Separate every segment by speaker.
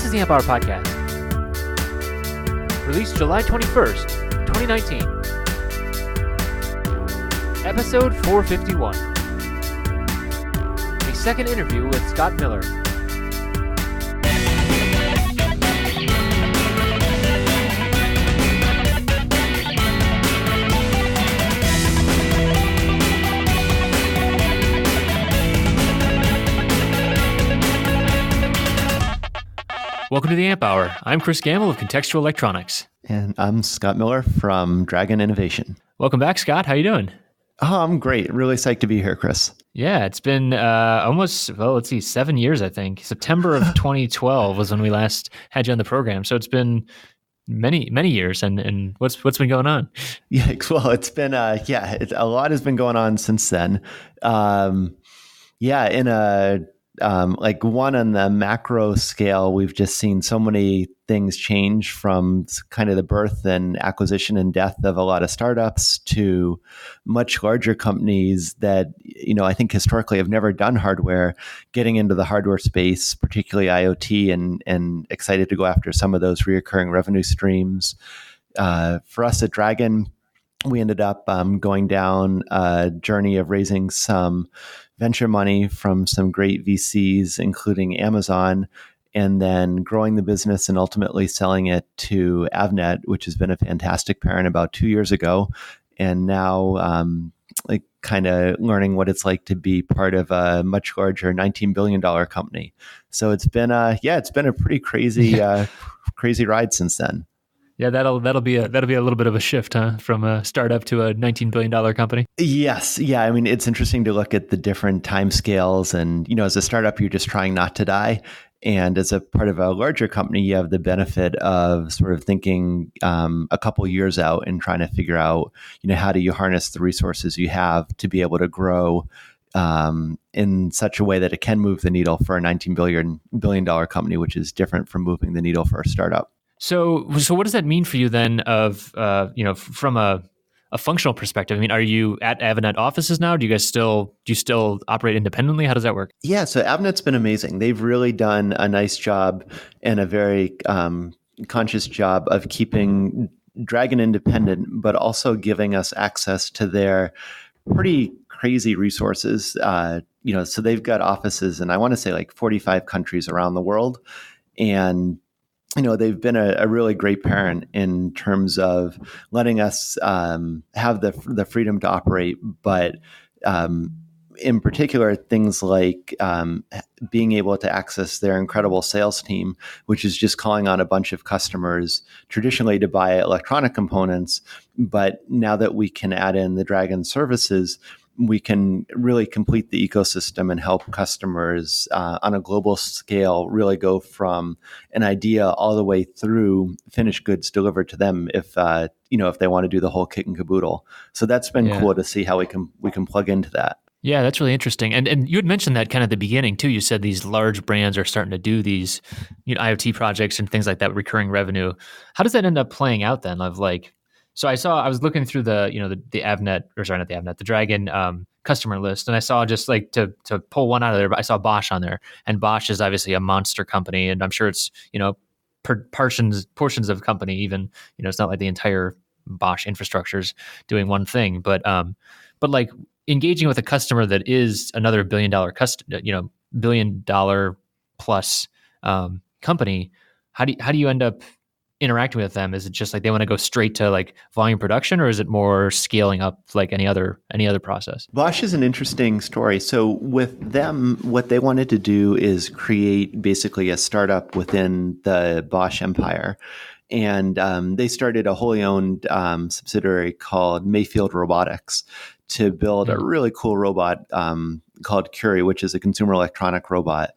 Speaker 1: is the Amp Hour Podcast, released July 21st, 2019. Episode 451. A second interview with Scott Miller. Welcome to the Amp Hour. I'm Chris Gamble of Contextual Electronics.
Speaker 2: And I'm Scott Miller from Dragon Innovation.
Speaker 1: Welcome back, Scott. How you doing?
Speaker 2: Oh, I'm great. Really psyched to be here, Chris.
Speaker 1: Yeah, it's been almost, 7 years, I think. September of 2012 was when we last had you on the program. So it's been many, many years. And what's been going on?
Speaker 2: Yeah, well, it's been, a lot has been going on since then. One on the macro scale, we've just seen so many things change from kind of the birth and acquisition and death of a lot of startups to much larger companies that, I think historically have never done hardware, getting into the hardware space, particularly IoT, and excited to go after some of those recurring revenue streams. For us at Dragon, we ended up going down a journey of raising some venture money from some great VCs, including Amazon, and then growing the business and ultimately selling it to Avnet, which has been a fantastic parent about 2 years ago. And now kind of learning what it's like to be part of a much larger $19 billion company. So it's been it's been a pretty crazy ride since then.
Speaker 1: Yeah, that'll be a little bit of a shift, huh? From a startup to a $19 billion company.
Speaker 2: Yes. Yeah. I mean, it's interesting to look at the different timescales, and, as a startup, you're just trying not to die. And as a part of a larger company, you have the benefit of sort of thinking a couple years out and trying to figure out, how do you harness the resources you have to be able to grow in such a way that it can move the needle for a $19 billion company, which is different from moving the needle for a startup.
Speaker 1: So what does that mean for you then from a functional perspective? I mean, are you at Avnet offices now? Do you still operate independently? How does that work?
Speaker 2: Yeah, so Avnet's been amazing. They've really done a nice job and a very conscious job of keeping Dragon independent, but also giving us access to their pretty crazy resources. So they've got offices in, I want to say, like 45 countries around the world. And they've been a really great parent in terms of letting us have the freedom to operate, but in particular, things like being able to access their incredible sales team, which is just calling on a bunch of customers traditionally to buy electronic components. But now that we can add in the Dragon services, we can really complete the ecosystem and help customers on a global scale really go from an idea all the way through finished goods delivered to them if they want to do the whole kit and caboodle. So that's been cool to see how we can plug into that.
Speaker 1: Yeah, that's really interesting. And you had mentioned that kind of at the beginning too. You said these large brands are starting to do these IoT projects and things like that, recurring revenue. How does that end up playing out then? So I was looking through the Dragon customer list, and I saw, just like to pull one out of there, but I saw Bosch on there, and Bosch is obviously a monster company, and I'm sure it's, portions of company, even, it's not like the entire Bosch infrastructure is doing one thing, but like engaging with a customer that is another $1 billion plus company, how do you end up interacting with them? Is it just like they want to go straight to like volume production, or is it more scaling up like any other process?
Speaker 2: Bosch is an interesting story. So with them, what they wanted to do is create basically a startup within the Bosch empire. And they started a wholly owned subsidiary called Mayfield Robotics to build a really cool robot called Curie, which is a consumer electronic robot.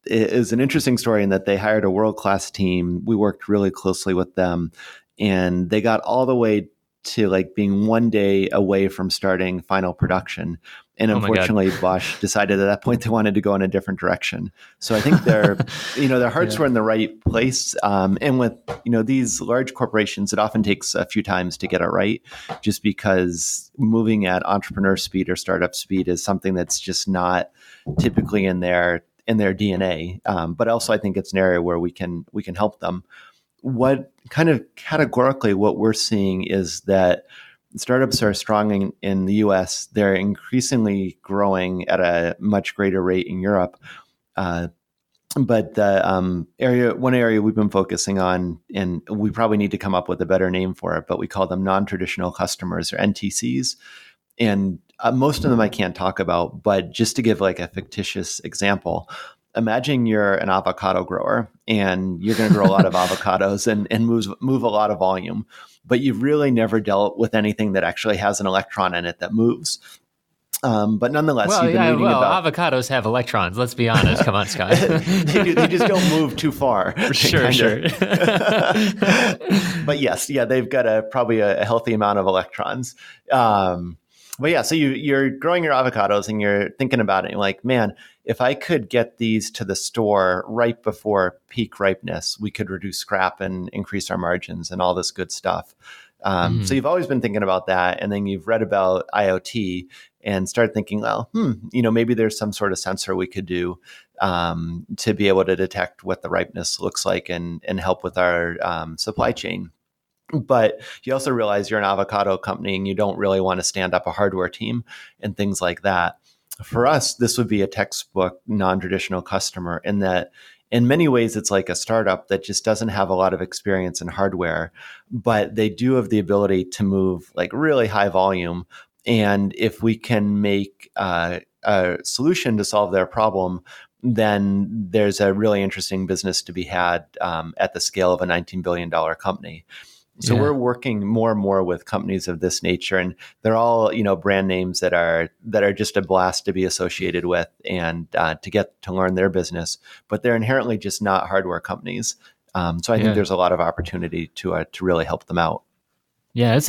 Speaker 2: It is an interesting story in that they hired a world-class team. We worked really closely with them, and they got all the way to like being one day away from starting final production. And unfortunately, Bosch decided at that point they wanted to go in a different direction. So I think their hearts were in the right place. And with, these large corporations, it often takes a few times to get it right, just because moving at entrepreneur speed or startup speed is something that's just not typically in their in their DNA. But also, I think it's an area where we can help them. What kind of categorically what we're seeing is that startups are strong in the US. They're increasingly growing at a much greater rate in Europe. But the one area we've been focusing on, and we probably need to come up with a better name for it, but we call them non-traditional customers, or NTCs. And most of them I can't talk about, but just to give like a fictitious example, imagine you're an avocado grower and you're going to grow a lot of avocados and move a lot of volume, but you've really never dealt with anything that actually has an electron in it that moves. But nonetheless, you've been reading about
Speaker 1: avocados have electrons. Let's be honest. Come on, Scott.
Speaker 2: they just don't move too far.
Speaker 1: Sure.
Speaker 2: But yes, yeah, they've got probably a healthy amount of electrons. But yeah, so you're growing your avocados and you're thinking about it. You're like, man, if I could get these to the store right before peak ripeness, we could reduce scrap and increase our margins and all this good stuff. So you've always been thinking about that. And then you've read about IoT and started thinking, well, maybe there's some sort of sensor we could do to be able to detect what the ripeness looks like and help with our supply chain. But you also realize you're an avocado company and you don't really want to stand up a hardware team and things like that. For us, this would be a textbook non-traditional customer in that in many ways, it's like a startup that just doesn't have a lot of experience in hardware, but they do have the ability to move like really high volume. And if we can make a solution to solve their problem, then there's a really interesting business to be had at the scale of a $19 billion company. So we're working more and more with companies of this nature, and they're all, brand names that are just a blast to be associated with and to get to learn their business. But they're inherently just not hardware companies. So I think there's a lot of opportunity to really help them out.
Speaker 1: Yeah,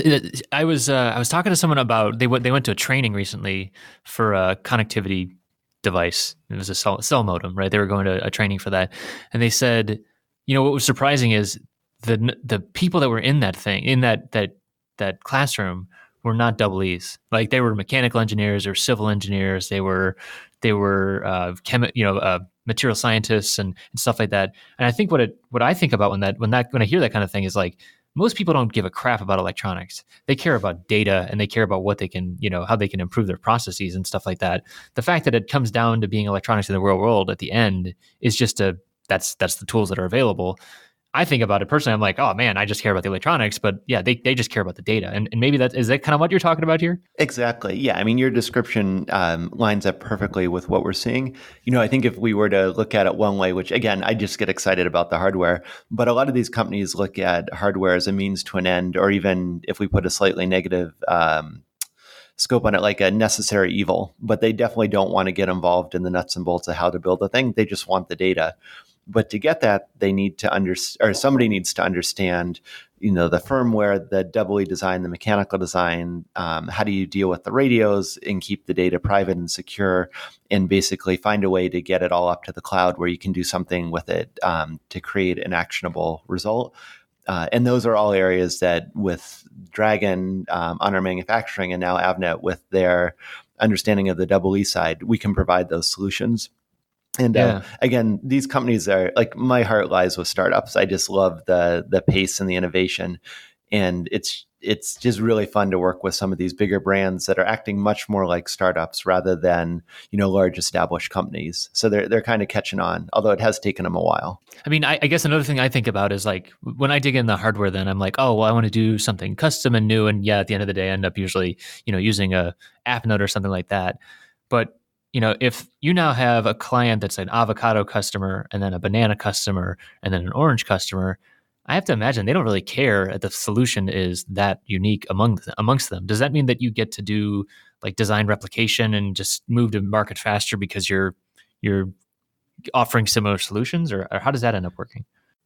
Speaker 1: I was talking to someone about they went to a training recently for a connectivity device. It was a cell modem, right? They were going to a training for that, and they said, what was surprising is the people that were in that thing, in that classroom, were not double E's. Like they were mechanical engineers or civil engineers. They were material scientists and stuff like that. And I think what I think about when I hear that kind of thing is like most people don't give a crap about electronics. They care about data and they care about what they can, how they can improve their processes and stuff like that. The fact that it comes down to being electronics in the real world at the end is just that's the tools that are available. I think about it personally. I'm like, oh man, I just care about the electronics, but yeah, they just care about the data. And maybe is that kind of what you're talking about here?
Speaker 2: Exactly. Yeah. I mean, your description lines up perfectly with what we're seeing. I think if we were to look at it one way, which again, I just get excited about the hardware, but a lot of these companies look at hardware as a means to an end, or even if we put a slightly negative scope on it, like a necessary evil, but they definitely don't want to get involved in the nuts and bolts of how to build a thing. They just want the data. But to get that, they need to somebody needs to understand, the firmware, the double E design, the mechanical design. How do you deal with the radios and keep the data private and secure, and basically find a way to get it all up to the cloud where you can do something with it to create an actionable result. And those are all areas that with Dragon on our manufacturing and now Avnet with their understanding of the double E side, we can provide those solutions. And again, these companies are like, my heart lies with startups. I just love the pace and the innovation. And it's just really fun to work with some of these bigger brands that are acting much more like startups rather than, large established companies. So they're kind of catching on, although it has taken them a while.
Speaker 1: I mean, I guess another thing I think about is like when I dig in the hardware, then I'm like, oh, well, I want to do something custom and new. And yeah, at the end of the day, I end up usually, using a app note or something like that. But if you now have a client that's an avocado customer and then a banana customer and then an orange customer, I have to imagine they don't really care if the solution is that unique amongst them. Does that mean that you get to do like design replication and just move to market faster because you're offering similar solutions, or how does that end up working?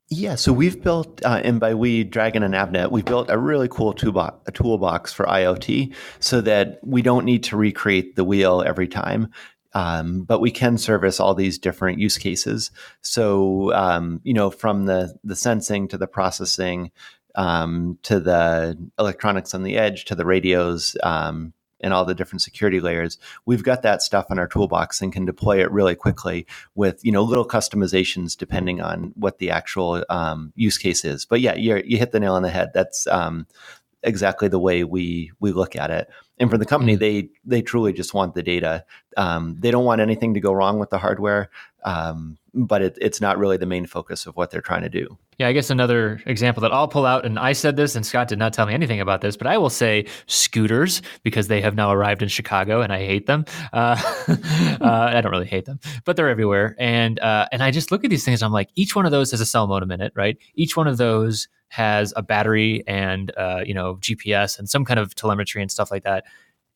Speaker 2: Yeah, so we've built, and by we, Dragon and Avnet, we've built a really cool toolbox for IoT so that we don't need to recreate the wheel every time. But we can service all these different use cases. So, from the sensing to the processing, to the electronics on the edge, to the radios, and all the different security layers, we've got that stuff in our toolbox and can deploy it really quickly with little customizations depending on what the actual use case is. But yeah, you hit the nail on the head. That's exactly the way we look at it. And for the company, they truly just want the data. They don't want anything to go wrong with the hardware, but it's not really the main focus of what they're trying to do.
Speaker 1: Yeah, I guess another example that I'll pull out, and I said this, and Scott did not tell me anything about this, but I will say scooters, because they have now arrived in Chicago, and I hate them. I don't really hate them, but they're everywhere. And I just look at these things, I'm like, each one of those has a cell modem in it, right? Each one of those has a battery and GPS and some kind of telemetry and stuff like that.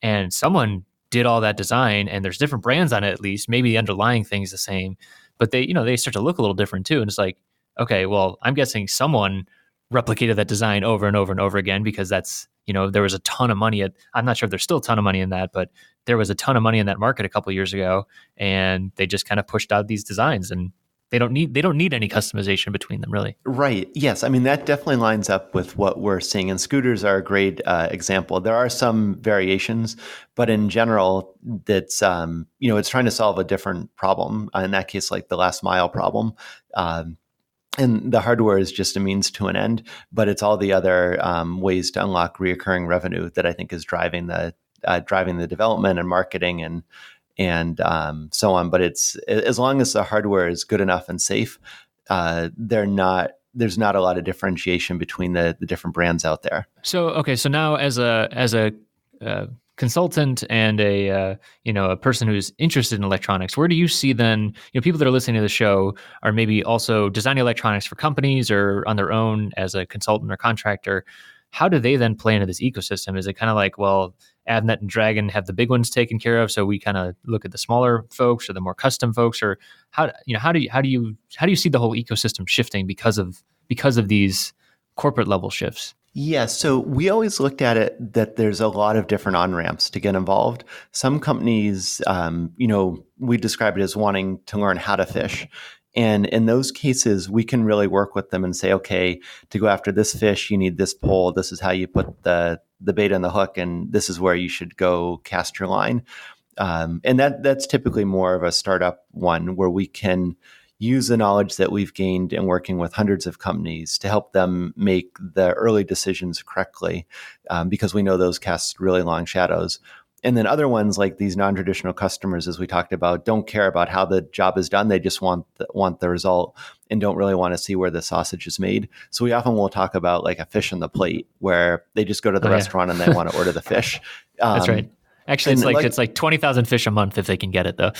Speaker 1: And someone did all that design, and there's different brands on it at least. Maybe the underlying thing's the same, but they start to look a little different too. And it's like, okay, well, I'm guessing someone replicated that design over and over and over again, because that's, there was a ton of money I'm not sure if there's still a ton of money in that, but there was a ton of money in that market a couple of years ago, and they just kind of pushed out these designs, and they don't need any customization between them, really.
Speaker 2: Right. Yes. I mean, that definitely lines up with what we're seeing. And scooters are a great example. There are some variations, but in general, that's it's trying to solve a different problem. In that case, like the last mile problem. And the hardware is just a means to an end, but it's all the other ways to unlock reoccurring revenue that I think is driving the development and marketing and so on. But it's, as long as the hardware is good enough and safe, there's not a lot of differentiation between the different brands out there.
Speaker 1: So now as a consultant and a person who's interested in electronics, where do you see then, people that are listening to the show are maybe also designing electronics for companies or on their own as a consultant or contractor? How do they then play into this ecosystem? Is it kind of like, well, Avnet and Dragon have the big ones taken care of, so we kind of look at the smaller folks or the more custom folks, or how do you see the whole ecosystem shifting because of these corporate level shifts?
Speaker 2: Yeah, so we always looked at it that there's a lot of different on-ramps to get involved. Some companies, we describe it as wanting to learn how to fish. And in those cases, we can really work with them and say, okay, to go after this fish, you need this pole. This is how you put the bait on the hook, and this is where you should go cast your line. And that's typically more of a startup one, where we can use the knowledge that we've gained in working with hundreds of companies to help them make the early decisions correctly, because we know those cast really long shadows. And then other ones, like these non-traditional customers, as we talked about, don't care about how the job is done. They just want the result and don't really want to see where the sausage is made. So we often will talk about like a fish on the plate, where they just go to the restaurant and they want to order the fish.
Speaker 1: That's right. Actually, it's like 20,000 fish a month if they can get it, though.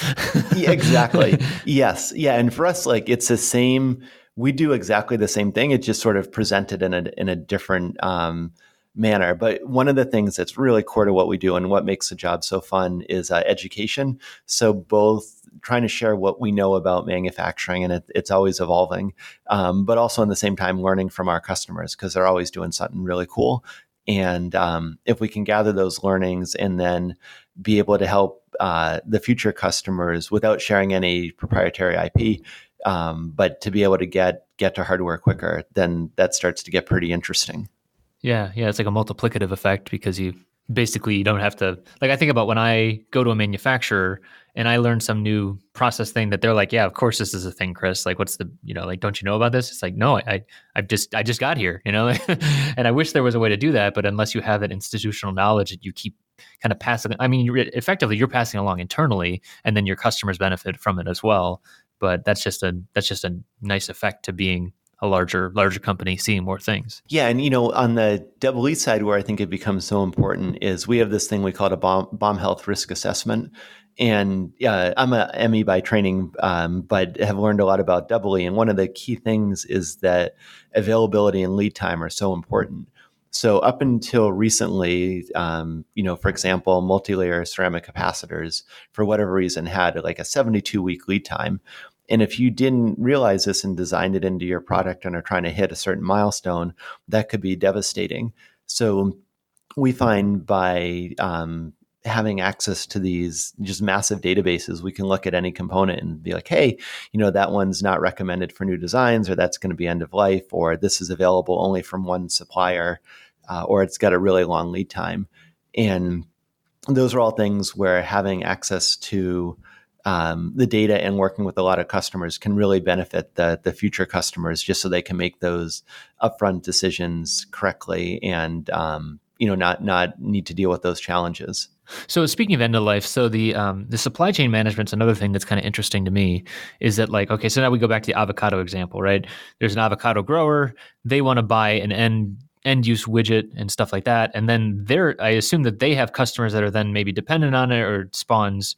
Speaker 2: Yeah, exactly. Yes. Yeah. And for us, like, it's the same. We do exactly the same thing. It's just sort of presented in a different manner. But one of the things that's really core to what we do and what makes the job so fun is education. So both trying to share what we know about manufacturing, and it's always evolving, but also in the same time learning from our customers, because they're always doing something really cool. And if we can gather those learnings and then be able to help the future customers without sharing any proprietary IP, but to be able to get to hardware quicker, then that starts to get pretty interesting.
Speaker 1: Yeah, it's like a multiplicative effect, because you don't have to, like, I think about when I go to a manufacturer and I learn some new process thing that they're like, yeah, of course this is a thing, Chris. Like, what's the, like, don't you know about this? It's like, no, I just got here, and I wish there was a way to do that, but unless you have that institutional knowledge that you keep kind of passing, I mean, you're passing along internally, and then your customers benefit from it as well. But that's just a nice effect to being a larger company, seeing more things.
Speaker 2: Yeah. And, on the EE side, where I think it becomes so important is we have this thing we call it a bomb health risk assessment. And I'm a ME by training, but have learned a lot about EE. And one of the key things is that availability and lead time are so important. So up until recently, for example, multi-layer ceramic capacitors, for whatever reason, had like a 72-week lead time. And if you didn't realize this and designed it into your product and are trying to hit a certain milestone, that could be devastating. So we find by having access to these just massive databases, we can look at any component and be like, hey, that one's not recommended for new designs, or that's going to be end of life, or this is available only from one supplier, or it's got a really long lead time. And those are all things where having access to the data and working with a lot of customers can really benefit the future customers, just so they can make those upfront decisions correctly and not need to deal with those challenges.
Speaker 1: So speaking of end of life, so the supply chain management's another thing that's kind of interesting to me. Is that like, okay, so now we go back to the avocado example, right? There's an avocado grower, they want to buy an end use widget and stuff like that, and then I assume that they have customers that are then maybe dependent on it or spawns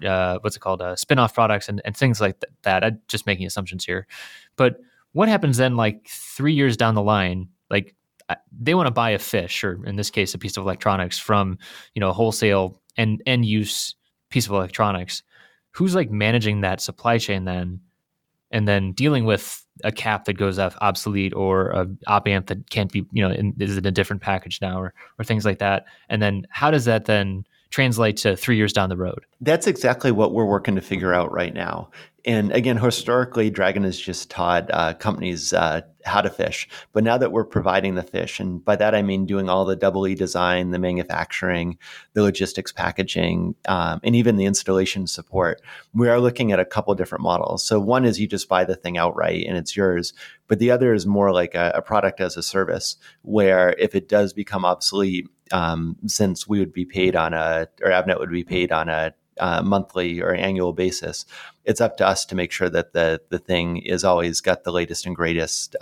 Speaker 1: what's it called, spin-off products and things like that. I'm just making assumptions here. But what happens then, like 3 years down the line, like they want to buy a fish, or in this case, a piece of electronics from, a wholesale and end use piece of electronics. Who's like managing that supply chain then, and then dealing with a cap that goes off obsolete, or a op amp that can't be, is in a different package now, or things like that. And then how does that then translate to 3 years down the road?
Speaker 2: That's exactly what we're working to figure out right now. And again, historically, Dragon has just taught companies how to fish. But now that we're providing the fish, and by that I mean doing all the double E design, the manufacturing, the logistics packaging, and even the installation support, we are looking at a couple different models. So one is you just buy the thing outright and it's yours. But the other is more like a product as a service, where if it does become obsolete, since we would be paid or Avnet would be paid on a monthly or annual basis, it's up to us to make sure that the thing is always got the latest and greatest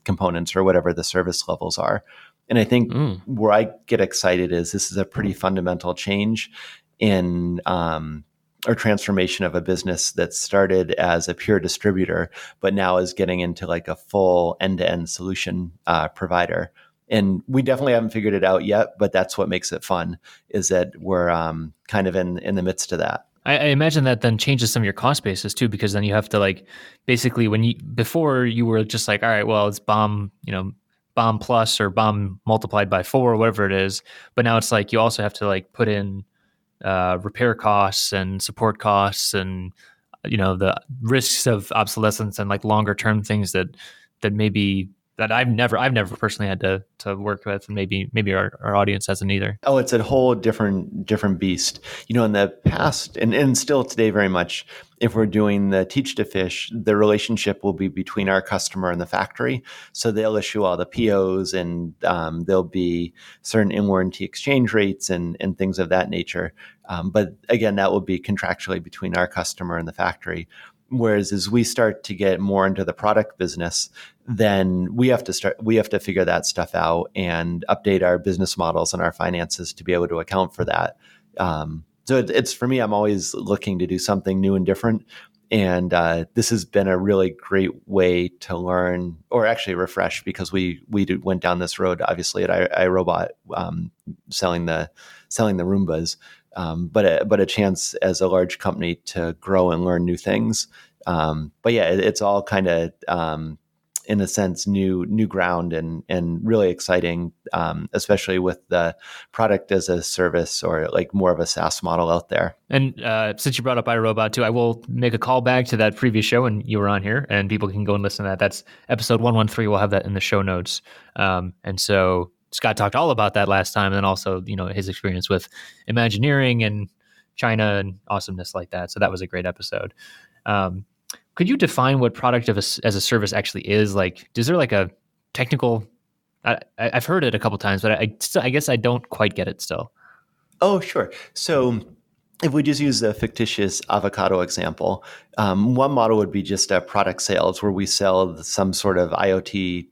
Speaker 2: components, or whatever the service levels are. And I think where I get excited is this is a pretty fundamental change in or transformation of a business that started as a pure distributor, but now is getting into like a full end-to-end solution provider. And we definitely haven't figured it out yet, but that's what makes it fun, is that we're kind of in the midst of that.
Speaker 1: I imagine that then changes some of your cost basis too, because then you have to like, basically before you were just like, all right, well, it's BOM plus or BOM multiplied by 4 or whatever it is. But now it's like you also have to like put in repair costs and support costs, and the risks of obsolescence and like longer term things that maybe that I've never personally had to work with, and maybe our audience hasn't either.
Speaker 2: Oh, it's a whole different beast. In the past, and still today very much, if we're doing the teach to fish, the relationship will be between our customer and the factory. So they'll issue all the POs, and there'll be certain in-warranty exchange rates and things of that nature. But again, that will be contractually between our customer and the factory. Whereas as we start to get more into the product business, then we have to figure that stuff out and update our business models and our finances to be able to account for that. So it's, for me, I'm always looking to do something new and different. And this has been a really great way to learn, or actually refresh, because we went down this road, obviously, at iRobot, selling the Roombas. But a chance as a large company to grow and learn new things. But yeah, it's all kind of, in a sense, new ground and really exciting, especially with the product as a service, or like more of a SaaS model out there.
Speaker 1: And since you brought up iRobot too, I will make a call back to that previous show and you were on here, and people can go and listen to that. That's episode 113. We'll have that in the show notes. And so Scott talked all about that last time, and then also, his experience with Imagineering and China and awesomeness like that. So that was a great episode. Could you define what product as a service actually is? Like, is there like a technical? I've heard it a couple times, but I guess I don't quite get it still.
Speaker 2: Oh, sure. So if we just use the fictitious avocado example, one model would be just a product sales, where we sell some sort of IoT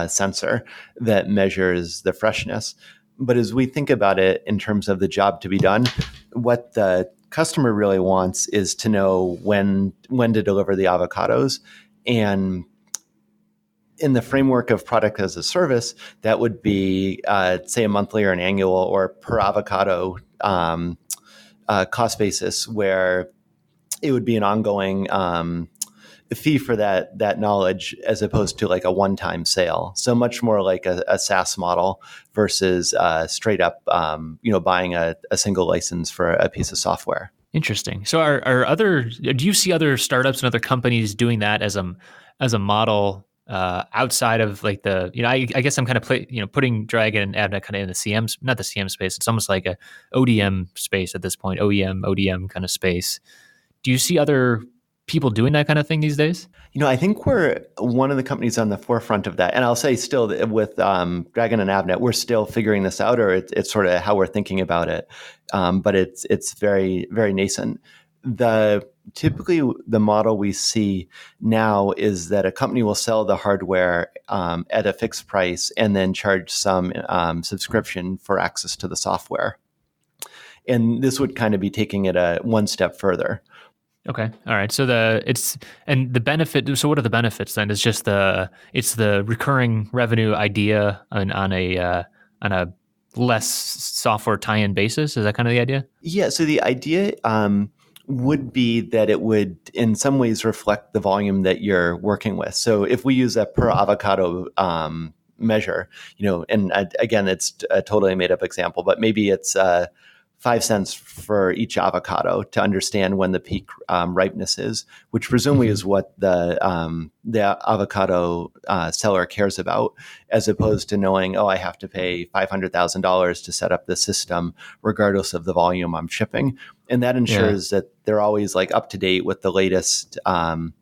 Speaker 2: sensor that measures the freshness. But as we think about it in terms of the job to be done, what the customer really wants is to know when to deliver the avocados. And in the framework of product as a service, that would be, say, a monthly or an annual or per avocado cost basis, where it would be an ongoing fee for that knowledge, as opposed to like a one-time sale. So much more like a SaaS model versus straight up, buying a single license for a piece of software.
Speaker 1: Interesting. So do you see other startups and other companies doing that as a model outside of like the, I guess I'm kind of putting Dragon and Avnet kind of in the CM, not the CM space. It's almost like a ODM space at this point, ODM kind of space. Do you see other people doing that kind of thing these days?
Speaker 2: I think we're one of the companies on the forefront of that. And I'll say still with Dragon and Avnet, we're still figuring this out, or it's sort of how we're thinking about it. But it's very, very nascent. Typically the model we see now is that a company will sell the hardware at a fixed price and then charge some subscription for access to the software. And this would kind of be taking it one step further.
Speaker 1: Okay. All right. So the benefit. So what are the benefits then? It's just it's the recurring revenue idea on a less software tie-in basis. Is that kind of the idea?
Speaker 2: Yeah. So the idea would be that it would in some ways reflect the volume that you're working with. So if we use a per avocado measure, and again, it's a totally made up example, but maybe it's 5 cents for each avocado to understand when the peak ripeness is, which presumably is what the avocado seller cares about, as opposed to knowing, I have to pay $500,000 to set up the system, regardless of the volume I'm shipping, and that ensures that they're always like up to date with the latest and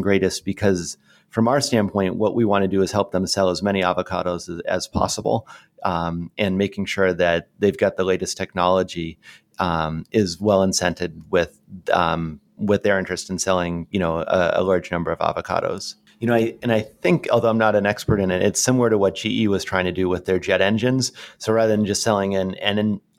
Speaker 2: greatest. Because from our standpoint, what we want to do is help them sell as many avocados as possible. And making sure that they've got the latest technology is well incented with their interest in selling, a large number of avocados. I think, although I'm not an expert in it, it's similar to what GE was trying to do with their jet engines. So rather than just selling an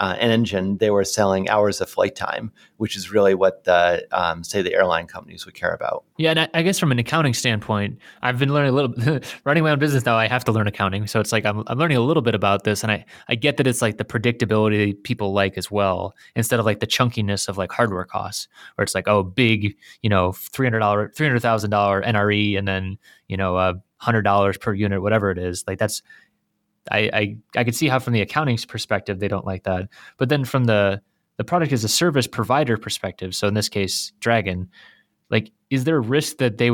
Speaker 2: engine, they were selling hours of flight time, which is really what say the airline companies would care about.
Speaker 1: Yeah, and I guess from an accounting standpoint, I've been learning a little. Running my own business now, I have to learn accounting, so it's like I'm learning a little bit about this, and I get that it's like the predictability people like as well, instead of like the chunkiness of like hardware costs, where it's like big, $300,000 NRE, and then $100 per unit, whatever it is. Like that's I could see how from the accounting's perspective they don't like that, but then from the product as a service provider perspective, so in this case Dragon, like, is there a risk that the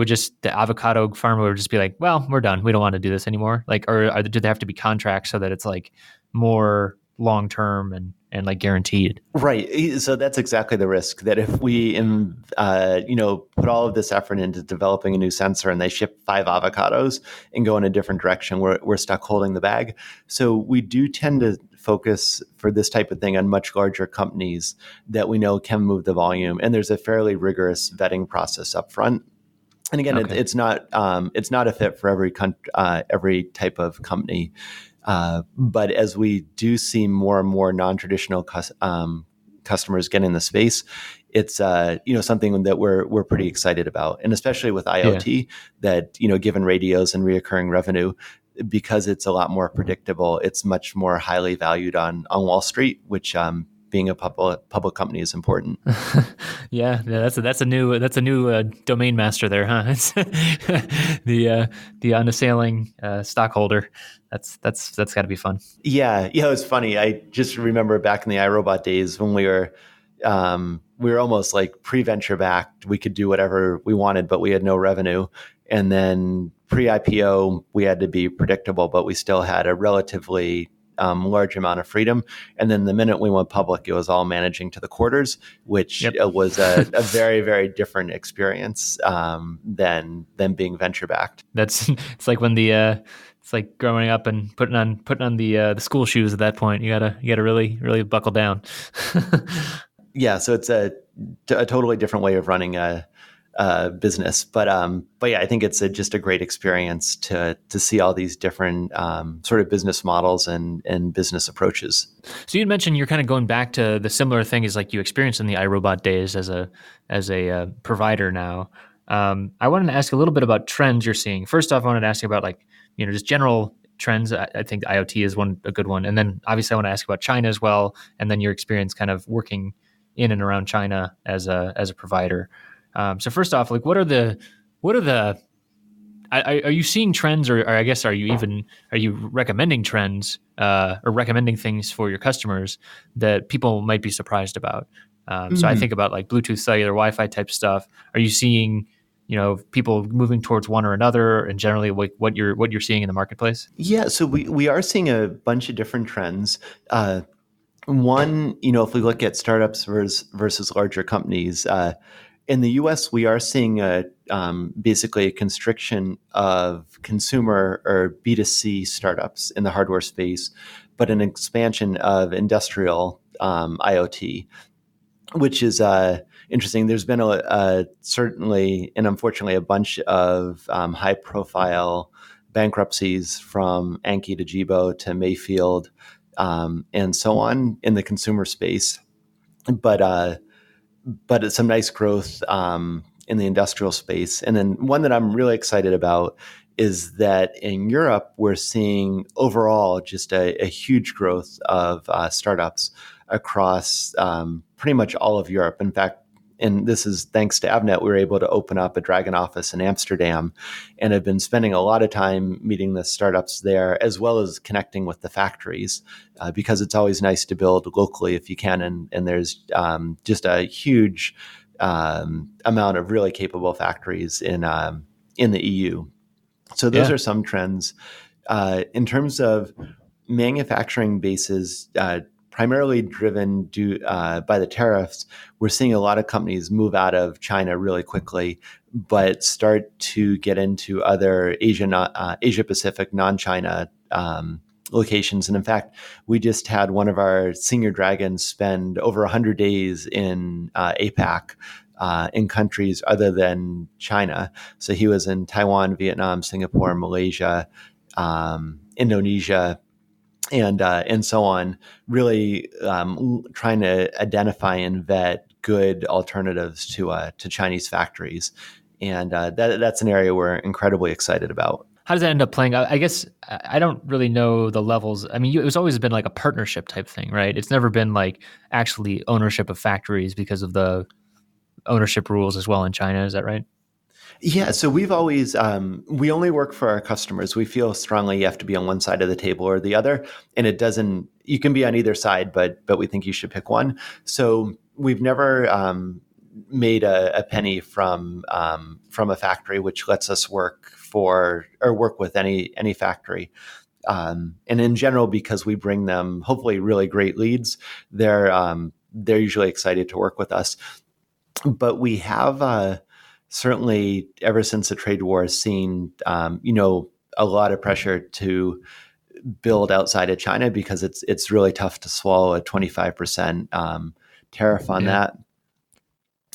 Speaker 1: avocado farmer would just be like, well, we're done, we don't want to do this anymore? Like, or do they have to be contracts so that it's like more long term and like guaranteed?
Speaker 2: Right. So that's exactly the risk, that if we put all of this effort into developing a new sensor and they ship 5 avocados and go in a different direction, we're stuck holding the bag. So we do tend to focus for this type of thing on much larger companies that we know can move the volume, and there's a fairly rigorous vetting process up front. And again, it's not a fit for every type of company. But as we do see more and more non-traditional customers get in the space, it's something that we're pretty excited about, and especially with IoT, that given radios and reoccurring revenue, because it's a lot more predictable, it's much more highly valued on Wall Street, which being a public company is important.
Speaker 1: Yeah, that's a new domain master there, huh? It's the unassailing stockholder. That's got to be fun.
Speaker 2: Yeah, it's funny. I just remember back in the iRobot days when we were almost like pre-venture backed. We could do whatever we wanted, but we had no revenue. And then pre-IPO, we had to be predictable, but we still had a relatively large amount of freedom. And then the minute we went public, it was all managing to the quarters, which was a very, very different experience than being venture backed.
Speaker 1: It's like when it's like growing up and putting on the school shoes at that point. You gotta really, really buckle down.
Speaker 2: Yeah, so it's a totally different way of running a business, but yeah, I think it's just a great experience to see all these different sort of business models and business approaches.
Speaker 1: So you mentioned you're kind of going back to the similar thing as like you experienced in the iRobot days as a provider now. I wanted to ask a little bit about trends you're seeing. First off, I wanted to ask you about like just general trends. I think IoT is a good one, and then obviously I want to ask about China as well, and then your experience kind of working in and around China as a provider. So first off, like what are you seeing trends, or I guess are you recommending trends or recommending things for your customers that people might be surprised about? So I think about like Bluetooth, cellular, Wi-Fi type stuff. Are you seeing people moving towards one or another, and generally what you're seeing in the marketplace?
Speaker 2: Yeah, so we are seeing a bunch of different trends. One, if we look at startups versus larger companies, in the U.S., we are seeing basically a constriction of consumer or B2C startups in the hardware space, but an expansion of industrial IoT, which is interesting. There's been certainly and unfortunately a bunch of high-profile bankruptcies from Anki to Jibo to Mayfield and so on in the consumer space, but it's some nice growth in the industrial space. And then one that I'm really excited about is that in Europe, we're seeing overall just a huge growth of startups across pretty much all of Europe. In fact, and this is thanks to Avnet, we were able to open up a Dragon office in Amsterdam and have been spending a lot of time meeting the startups there, as well as connecting with the factories, because it's always nice to build locally if you can. And there's just a huge amount of really capable factories in the EU. So those are some trends. In terms of manufacturing bases, primarily driven by the tariffs, we're seeing a lot of companies move out of China really quickly, but start to get into other Asia Pacific, non-China locations. And in fact, we just had one of our senior dragons spend over 100 days in APAC. In countries other than China. So he was in Taiwan, Vietnam, Singapore, Malaysia, Indonesia, and so on, really trying to identify and vet good alternatives to Chinese factories. And that's an area we're incredibly excited about.
Speaker 1: How does that end up playing? I guess I don't really know the levels. I mean, it's always been like a partnership type thing, right? It's never been like actually ownership of factories because of the ownership rules as well in China. Is that right?
Speaker 2: Yeah, so we've always we only work for our customers. We feel strongly you have to be on one side of the table or the other, and it doesn't. You can be on either side, but we think you should pick one. So we've never made a penny from a factory, which lets us work with any factory. And in general, because we bring them hopefully really great leads, they're usually excited to work with us. But we have certainly, ever since the trade war, seen a lot of pressure to build outside of China because it's really tough to swallow a 25% tariff on that.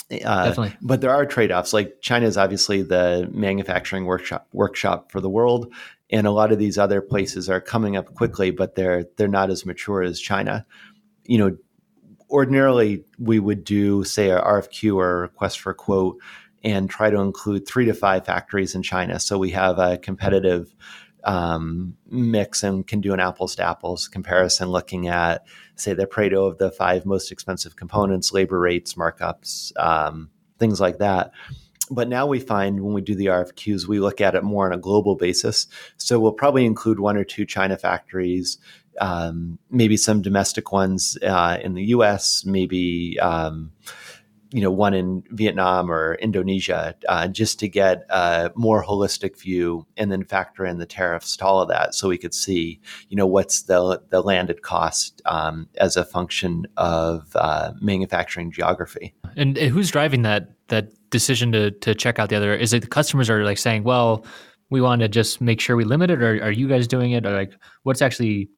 Speaker 1: Definitely.
Speaker 2: But there are trade-offs. Like China is obviously the manufacturing workshop for the world, and a lot of these other places are coming up quickly, but they're not as mature as China. Ordinarily, we would do, say, a RFQ or a request for quote and try to include 3 to 5 factories in China. So we have a competitive mix and can do an apples to apples comparison looking at, say, the Pareto of the 5 most expensive components, labor rates, markups, things like that. But now we find when we do the RFQs, we look at it more on a global basis. So we'll probably include 1 or 2 China factories, maybe some domestic ones in the US, maybe one in Vietnam or Indonesia, just to get a more holistic view, and then factor in the tariffs to all of that, so we could see what's the landed cost as a function of manufacturing geography.
Speaker 1: And who's driving that decision to check out the other? Is it the customers are like saying, well, we want to just make sure we limit it, or are you guys doing it, or like what's actually?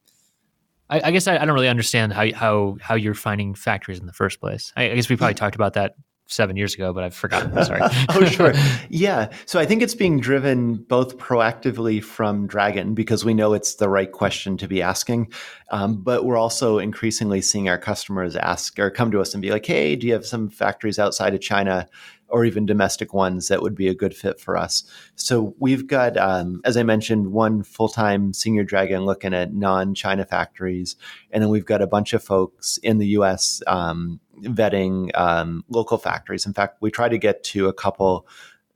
Speaker 1: I guess I don't really understand how you're finding factories in the first place. I guess we probably talked about that 7 years ago, but I've forgotten. Sorry.
Speaker 2: Oh, sure. Yeah. So I think it's being driven both proactively from Dragon because we know it's the right question to be asking. But we're also increasingly seeing our customers ask or come to us and be like, hey, do you have some factories outside of China or even domestic ones that would be a good fit for us? So we've got, as I mentioned, one full-time senior dragon looking at non-China factories. And then we've got a bunch of folks in the US vetting local factories. In fact, we try to get to a couple,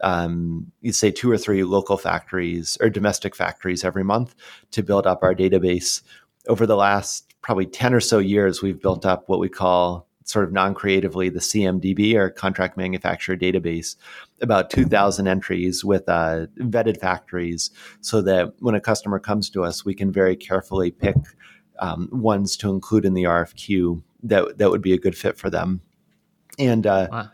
Speaker 2: you'd say 2 or 3 local factories or domestic factories every month to build up our database. Over the last probably 10 or so years, we've built up what we call sort of non-creatively the CMDB, or contract manufacturer database, about 2,000 entries with vetted factories, so that when a customer comes to us, we can very carefully pick ones to include in the RFQ that would be a good fit for them. And
Speaker 1: Wow.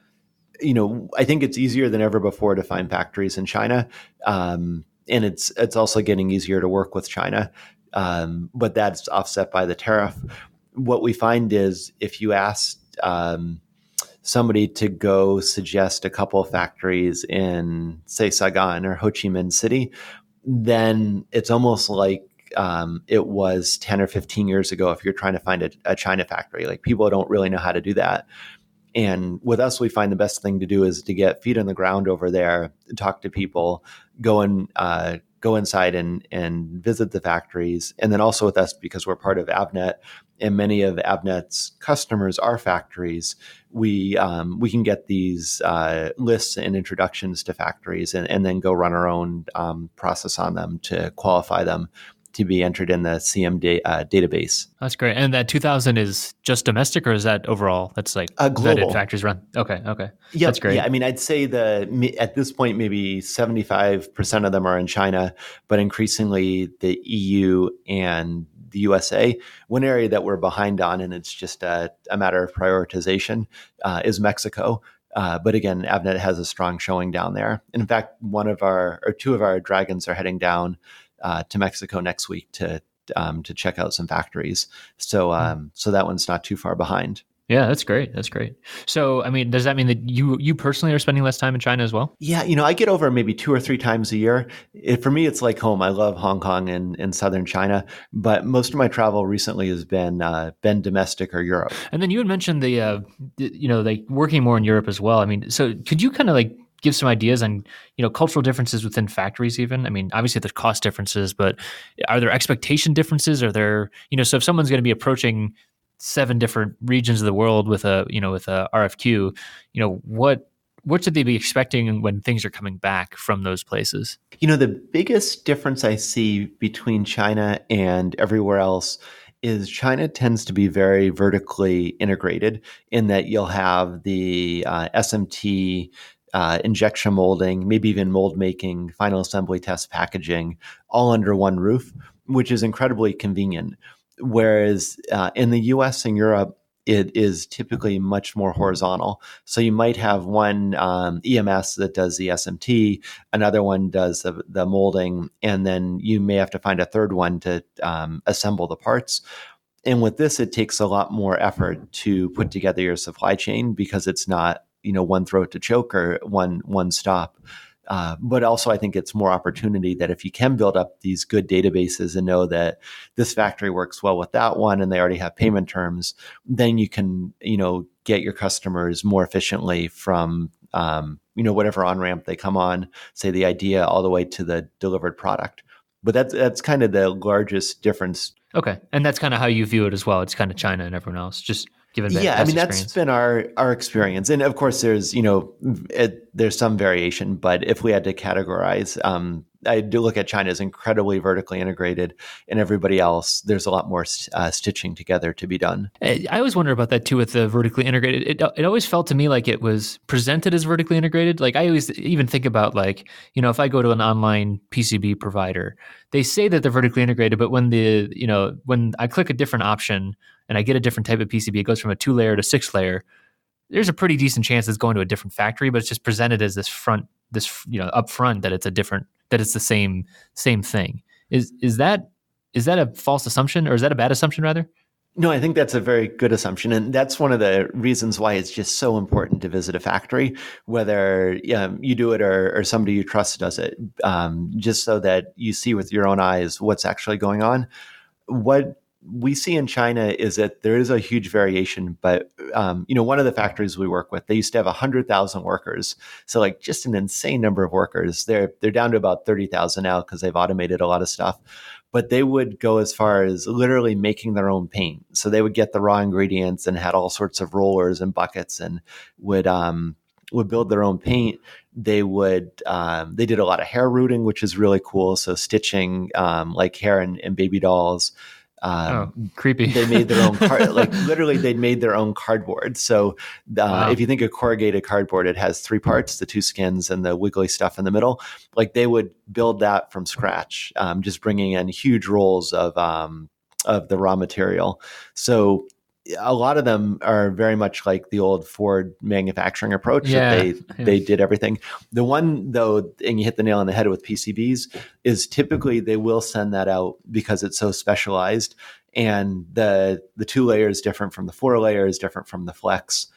Speaker 2: I think it's easier than ever before to find factories in China, and it's also getting easier to work with China, but that's offset by the tariff. What we find is if you ask somebody to go suggest a couple of factories in, say, Saigon or Ho Chi Minh City, then it's almost like it was 10 or 15 years ago if you're trying to find a China factory. Like, people don't really know how to do that. And with us, we find the best thing to do is to get feet on the ground over there, talk to people, go inside and visit the factories. And then also with us, because we're part of Avnet and many of Avnet's customers are factories, we can get these lists and introductions to factories and then go run our own process on them to qualify them to be entered in the CM database.
Speaker 1: That's great. And that 2,000 is just domestic, or is that overall? That's like
Speaker 2: global.
Speaker 1: vetted factories run. Okay.
Speaker 2: Yep.
Speaker 1: That's great.
Speaker 2: Yeah, I mean, I'd say at this point, maybe 75% of them are in China, but increasingly the EU and the USA. One area that we're behind on, and it's just a matter of prioritization, is Mexico. But again, Avnet has a strong showing down there. In fact, two of our dragons are heading down to Mexico next week to check out some factories. So so that one's not too far behind.
Speaker 1: Yeah, that's great. That's great. So, I mean, does that mean that you personally are spending less time in China as well?
Speaker 2: Yeah, I get over maybe 2 or 3 times a year. For me, it's like home. I love Hong Kong and southern China, but most of my travel recently has been domestic or Europe.
Speaker 1: And then you had mentioned like working more in Europe as well. I mean, so could you kind of like give some ideas on, cultural differences within factories even? I mean, obviously there's cost differences, but are there expectation differences? Are there, so if someone's going to be approaching 7 different regions of the world with a RFQ, what should they be expecting when things are coming back from those places?
Speaker 2: The biggest difference I see between China and everywhere else is China tends to be very vertically integrated, in that you'll have the SMT, injection molding, maybe even mold making, final assembly, test, packaging, all under one roof, which is incredibly convenient. Whereas in the US and Europe, it is typically much more horizontal. So you might have one EMS that does the SMT, another one does the molding, and then you may have to find a third one to assemble the parts. And with this, it takes a lot more effort to put together your supply chain, because it's not one throat to choke or one stop. But also, I think it's more opportunity that if you can build up these good databases and know that this factory works well with that one and they already have payment terms, then you can, get your customers more efficiently from, whatever on-ramp they come on, say the idea, all the way to the delivered product. But that's kind of the largest difference.
Speaker 1: Okay. And that's kind of how you view it as well. It's kind of China and everyone else, just given
Speaker 2: yeah, I mean,
Speaker 1: experience.
Speaker 2: that's been our experience. And of course, there's, there's some variation, but if we had to categorize, I do look at China as incredibly vertically integrated, and everybody else, there's a lot more stitching together to be done.
Speaker 1: I always wonder about that too with the vertically integrated. It always felt to me like it was presented as vertically integrated. Like, I always even think about, like, if I go to an online PCB provider, they say that they're vertically integrated, but when when I click a different option and I get a different type of PCB, it goes from a 2-layer to 6-layer. There's a pretty decent chance it's going to a different factory, but it's just presented as up front that it's the same thing. Is that a false assumption, or is that a bad assumption rather?
Speaker 2: No, I think that's a very good assumption. And that's one of the reasons why it's just so important to visit a factory, whether you do it or somebody you trust does it, just so that you see with your own eyes what's actually going on. What we see in China is that there is a huge variation, but one of the factories we work with, they used to have 100,000 workers, so like just an insane number of workers. They're down to about 30,000 now because they've automated a lot of stuff. But they would go as far as literally making their own paint. So they would get the raw ingredients and had all sorts of rollers and buckets, and would build their own paint. They did a lot of hair rooting, which is really cool. So stitching like hair and baby dolls.
Speaker 1: Oh, creepy.
Speaker 2: They made their own like literally they'd made their own cardboard. So
Speaker 1: Wow.
Speaker 2: if you think of corrugated cardboard, it has three parts, the two skins and the wiggly stuff in the middle. Like they would build that from scratch, just bringing in huge rolls of the raw material. So a lot of them are very much like the old Ford manufacturing approach that they did everything. The one though, and you hit the nail on the head with PCBs, is typically they will send that out because it's so specialized, and the 2-layer is different from the 4-layer is different from the flex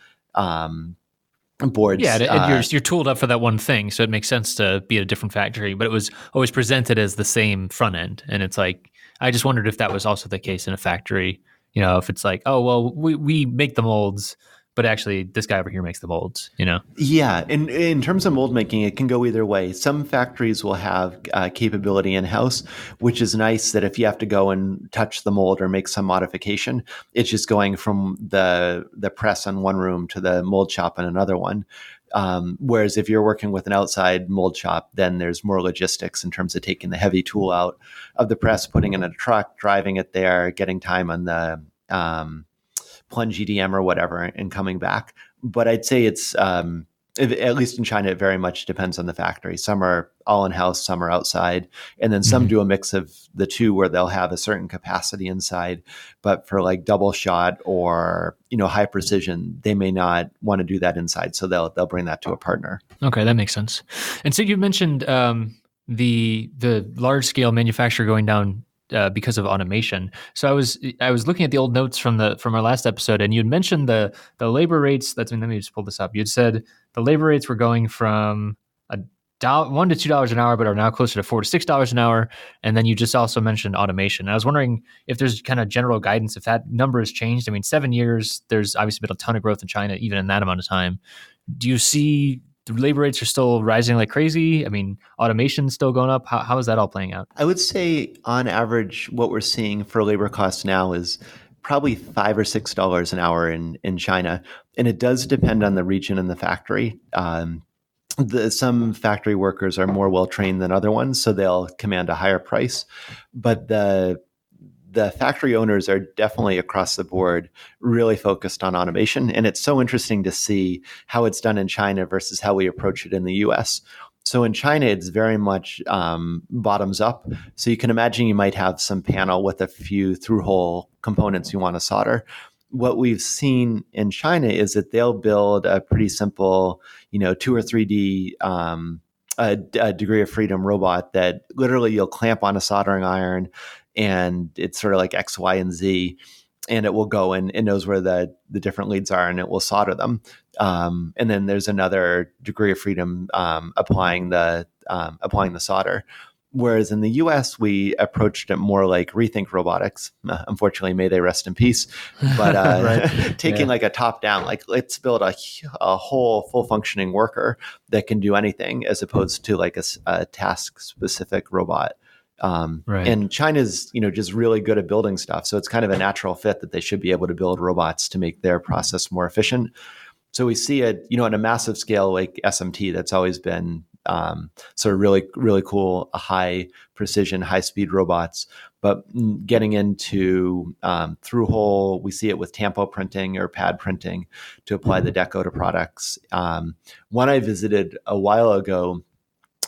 Speaker 2: boards.
Speaker 1: Yeah, and you're tooled up for that one thing, so it makes sense to be at a different factory. But it was always presented as the same front end, and it's like I just wondered if that was also the case in a factory. You know, if it's like, oh well, we make the molds, but actually this guy over here makes the molds. You know?
Speaker 2: Yeah, in terms of mold making, it can go either way. Some factories will have capability in house, which is nice. That if you have to go and touch the mold or make some modification, it's just going from the press in one room to the mold shop in another one. Whereas if you're working with an outside mold shop, then there's more logistics in terms of taking the heavy tool out of the press, putting it in a truck, driving it there, getting time on the plunge EDM or whatever, and coming back. But I'd say it's, at least in China, it very much depends on the factory. Some are all in-house, some are outside. And then some do a mix of the two where they'll have a certain capacity inside. But for like double shot or, high precision, they may not want to do that inside. So they'll bring that to a partner.
Speaker 1: Okay, that makes sense. And so you mentioned the large-scale manufacturer going down because of automation. So I was looking at the old notes from our last episode, and you had mentioned the labor rates. Let me just pull this up. You'd said the labor rates were going from $1 to $2 an hour, but are now closer to $4 to $6 an hour. And then you just also mentioned automation. I was wondering if there's kind of general guidance if that number has changed. I mean, 7 years. There's obviously been a ton of growth in China, even in that amount of time. Do you see the labor rates are still rising like crazy? I mean, automation's still going up. How is that all playing out?
Speaker 2: I would say on average, what we're seeing for labor costs now is probably $5 or $6 an hour in China. And it does depend on the region and the factory. Some factory workers are more well-trained than other ones, so they'll command a higher price. But the factory owners are definitely across the board really focused on automation. And it's so interesting to see how it's done in China versus how we approach it in the US. So in China, it's very much bottoms up. So you can imagine you might have some panel with a few through-hole components you want to solder. What we've seen in China is that they'll build a pretty simple, 2 or 3D a degree of freedom robot that literally you'll clamp on a soldering iron, and it's sort of like X, Y, and Z, and it will go and it knows where the different leads are, and it will solder them. And then there's another degree of freedom applying the solder. Whereas in the US, we approached it more like Rethink Robotics. Unfortunately, may they rest in peace. But right. Taking like a top down, like let's build a whole full functioning worker that can do anything, as opposed to like a task specific robot. Right. And China's, just really good at building stuff. So it's kind of a natural fit that they should be able to build robots to make their process more efficient. So we see it, on a massive scale like SMT, that's always been sort of really, really cool, high precision, high speed robots. But getting into through hole, we see it with tampo printing or pad printing to apply the deco to products. One I visited a while ago,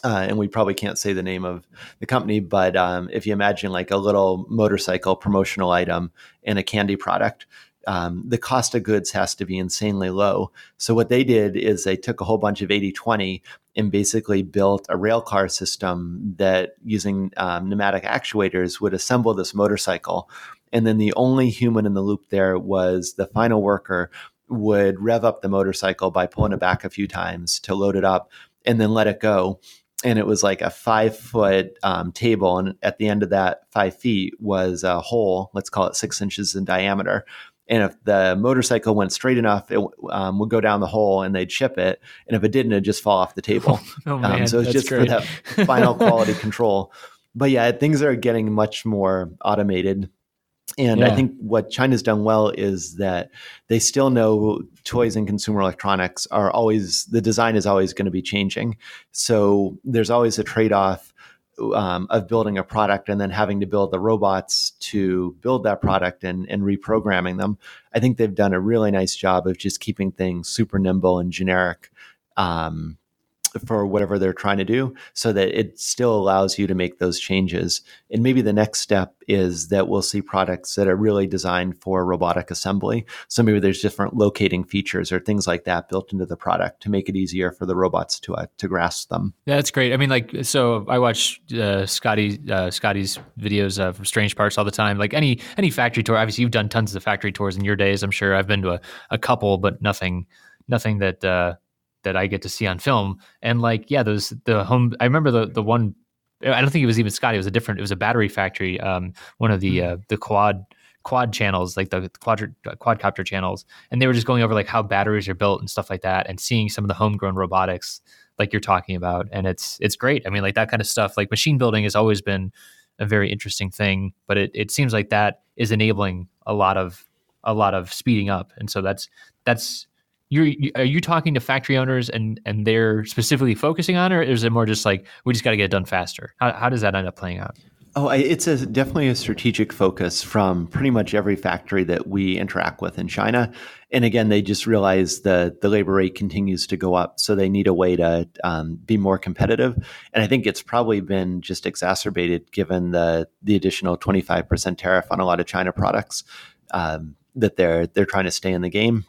Speaker 2: and we probably can't say the name of the company, but if you imagine like a little motorcycle promotional item in a candy product, the cost of goods has to be insanely low. So what they did is they took a whole bunch of 80/20 and basically built a rail car system that using pneumatic actuators would assemble this motorcycle. And then the only human in the loop there was the final worker would rev up the motorcycle by pulling it back a few times to load it up and then let it go. And it was like a 5-foot table. And at the end of that 5 feet was a hole, let's call it 6 inches in diameter. And if the motorcycle went straight enough, it would go down the hole and they'd ship it. And if it didn't, it'd just fall off the table.
Speaker 1: Man,
Speaker 2: so it's just great. For that final quality control. But yeah, things are getting much more automated. And I think what China's done well is that they still know toys and consumer electronics are always, the design is always going to be changing. So there's always a trade-off of building a product and then having to build the robots to build that product and reprogramming them. I think they've done a really nice job of just keeping things super nimble and generic. For whatever they're trying to do, so that it still allows you to make those changes. And maybe the next step is that we'll see products that are really designed for robotic assembly. So maybe there's different locating features or things like that built into the product to make it easier for the robots to grasp them.
Speaker 1: Yeah, that's great. I mean, like, so I watch Scotty's videos from Strange Parts all the time. Like any factory tour, obviously you've done tons of factory tours in your days. I'm sure I've been to a couple, but nothing that I get to see on film. And like, yeah, the home. I remember the one. I don't think it was even Scotty. It was a battery factory. One of the quad channels, like the quadcopter channels, and they were just going over like how batteries are built and stuff like that, and seeing some of the homegrown robotics like you're talking about. And it's great. I mean, like that kind of stuff. Like machine building has always been a very interesting thing, but it seems like that is enabling a lot of speeding up. And so that's are you talking to factory owners and they're specifically focusing on, or is it more just like we just got to get it done faster? How does that end up playing out?
Speaker 2: Oh, it's definitely a strategic focus from pretty much every factory that we interact with in China. And again, they just realize the labor rate continues to go up, so they need a way to be more competitive. And I think it's probably been just exacerbated given the additional 25% tariff on a lot of China products that they're trying to stay in the game.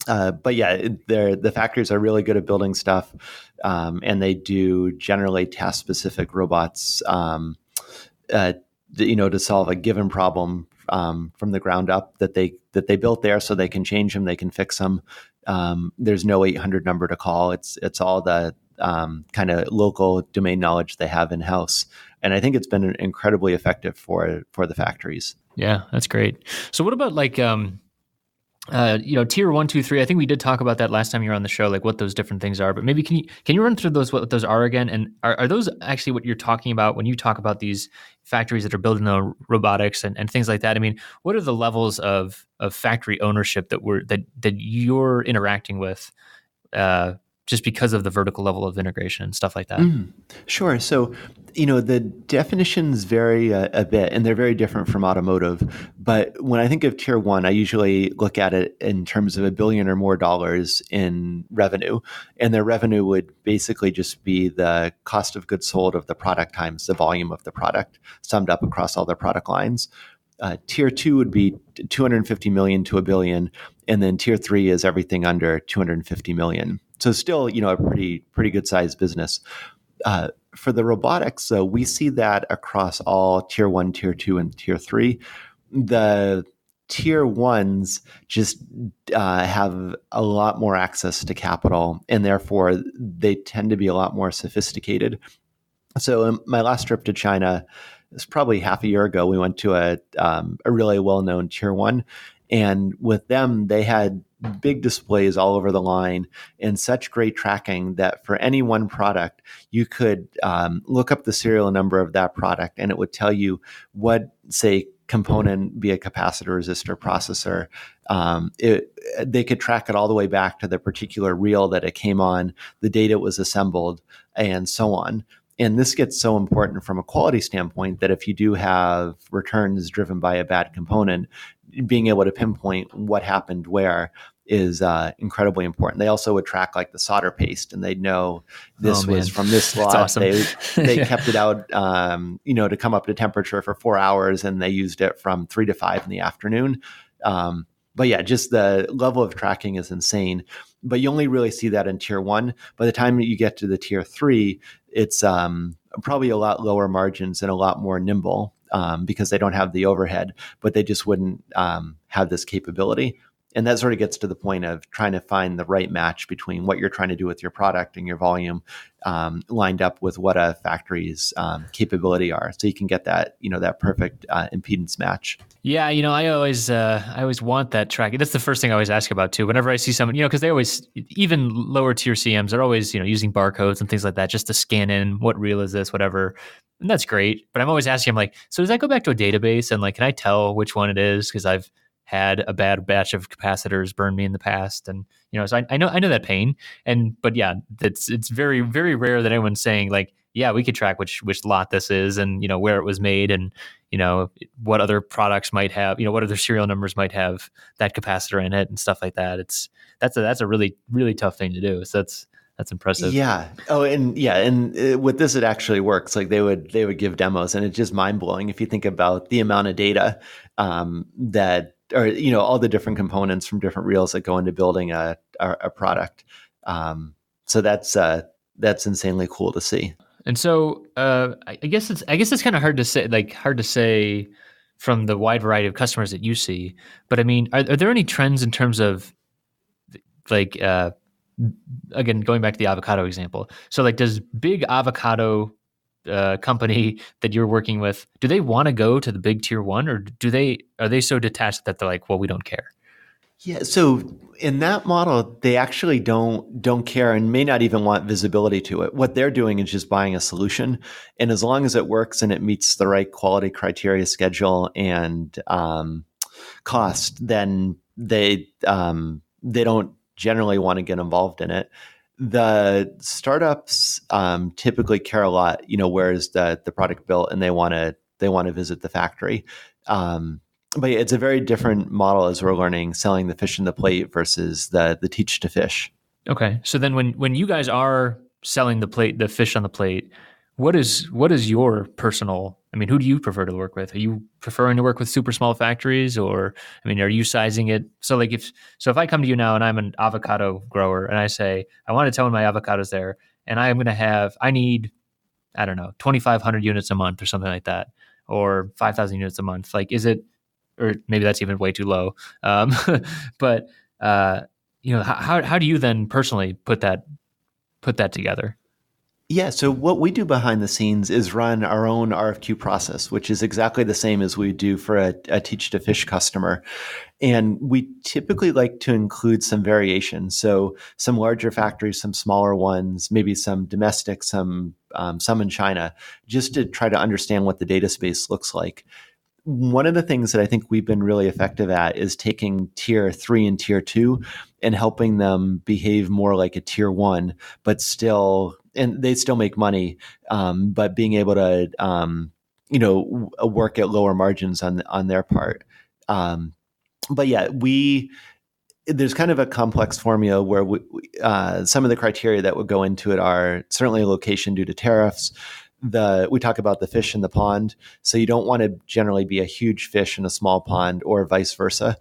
Speaker 2: But yeah, the factories are really good at building stuff, and they do generally task-specific robots, to solve a given problem from the ground up that they built there, so they can change them, they can fix them. There's no 800 number to call. It's all the kind of local domain knowledge they have in house, and I think it's been incredibly effective for the factories.
Speaker 1: Yeah, that's great. So what about like tier 1, 2, 3? I think we did talk about that last time you were on the show, like what those different things are. But maybe can you run through those, what those are again? And are those actually what you're talking about when you talk about these factories that are building the robotics and things like that? I mean, what are the levels of factory ownership that you're interacting with? Just because of the vertical level of integration and stuff like that.
Speaker 2: Sure. So, the definitions vary a bit, and they're very different from automotive. But when I think of tier one, I usually look at it in terms of $1 billion or more in revenue. And their revenue would basically just be the cost of goods sold of the product times the volume of the product summed up across all their product lines. Tier two would be 250 million to $1 billion. And then tier three is everything under 250 million. So still, a pretty good sized business. For the robotics, though, we see that across all tier one, tier two, and tier three. The tier ones just have a lot more access to capital, and therefore they tend to be a lot more sophisticated. So in my last trip to China, it's probably half a year ago, we went to a really well-known tier one. And with them, they had big displays all over the line and such great tracking that for any one product, you could look up the serial number of that product and it would tell you what, say, component, be a capacitor, resistor, processor. They could track it all the way back to the particular reel that it came on, the date it was assembled, and so on. And this gets so important from a quality standpoint that if you do have returns driven by a bad component, being able to pinpoint what happened where is incredibly important. They also would track like the solder paste, and they'd know this was from this lot.
Speaker 1: Awesome.
Speaker 2: They yeah. kept it out, to come up to temperature for 4 hours, and they used it from 3 to 5 in the afternoon. But yeah, just the level of tracking is insane. But you only really see that in tier one. By the time you get to the tier three, it's probably a lot lower margins and a lot more nimble because they don't have the overhead, but they just wouldn't have this capability. And that sort of gets to the point of trying to find the right match between what you're trying to do with your product and your volume lined up with what a factory's capability are. So you can get that, that perfect impedance match.
Speaker 1: Yeah, I always want that tracking. That's the first thing I always ask about too. Whenever I see someone, because they always, even lower tier CMs, they're always, using barcodes and things like that just to scan in what reel is this, whatever. And that's great. But I'm always asking, I'm like, so does that go back to a database and like, can I tell which one it is? Because I've had a bad batch of capacitors burn me in the past, and so I know that pain. But yeah, it's very, very rare that anyone's saying like, yeah, we could track which lot this is, and where it was made, and what other products might have, what other serial numbers might have that capacitor in it, and stuff like that. That's a really really tough thing to do. So that's impressive.
Speaker 2: Yeah. Oh, and yeah, and with this, it actually works. Like they would give demos, and it's just mind blowing if you think about the amount of data that, or all the different components from different reels that go into building a product. So that's insanely cool to see.
Speaker 1: And so I guess it's kind of hard to say from the wide variety of customers that you see. But I mean, are there any trends in terms of like again, going back to the avocado example? So like, does big avocado company that you're working with, do they want to go to the big tier one, or are they so detached that they're like, well, we don't care?
Speaker 2: Yeah, so in that model, they actually don't care and may not even want visibility to it. What they're doing is just buying a solution, and as long as it works and it meets the right quality criteria, schedule, and cost, then they don't generally want to get involved in it. The startups typically care a lot, where is the product built, and they want to visit the factory. But yeah, it's a very different model as we're learning, selling the fish in the plate versus the teach to fish.
Speaker 1: Okay. So then when you guys are selling the fish on the plate, what is your personal, I mean, who do you prefer to work with? Are you preferring to work with super small factories, or, I mean, are you sizing it? So like if I come to you now and I'm an avocado grower and I say, I want to tell when my avocado's there, and I need, I don't know, 2,500 units a month or something like that, or 5,000 units a month. Like, is it, or maybe that's even way too low. But how do you then personally put that together?
Speaker 2: Yeah, so what we do behind the scenes is run our own RFQ process, which is exactly the same as we do for a teach to fish customer. And we typically like to include some variation. So some larger factories, some smaller ones, maybe some domestic, some in China, just to try to understand what the data space looks like. One of the things that I think we've been really effective at is taking tier 3 and tier 2 and helping them behave more like a tier 1, but still, and they still make money, but being able to, work at lower margins on their part. But yeah, there's kind of a complex formula where some of the criteria that would go into it are certainly location due to tariffs. We talk about the fish in the pond, so you don't want to generally be a huge fish in a small pond, or vice versa.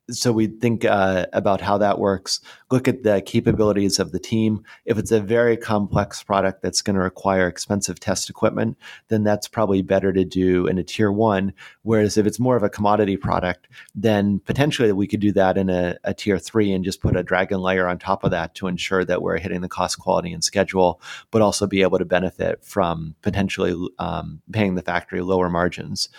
Speaker 2: So we think about how that works, look at the capabilities of the team. If it's a very complex product that's going to require expensive test equipment, then that's probably better to do in a tier 1. Whereas if it's more of a commodity product, then potentially we could do that in a tier 3 and just put a Dragon layer on top of that to ensure that we're hitting the cost, quality, and schedule, but also be able to benefit from potentially paying the factory lower margins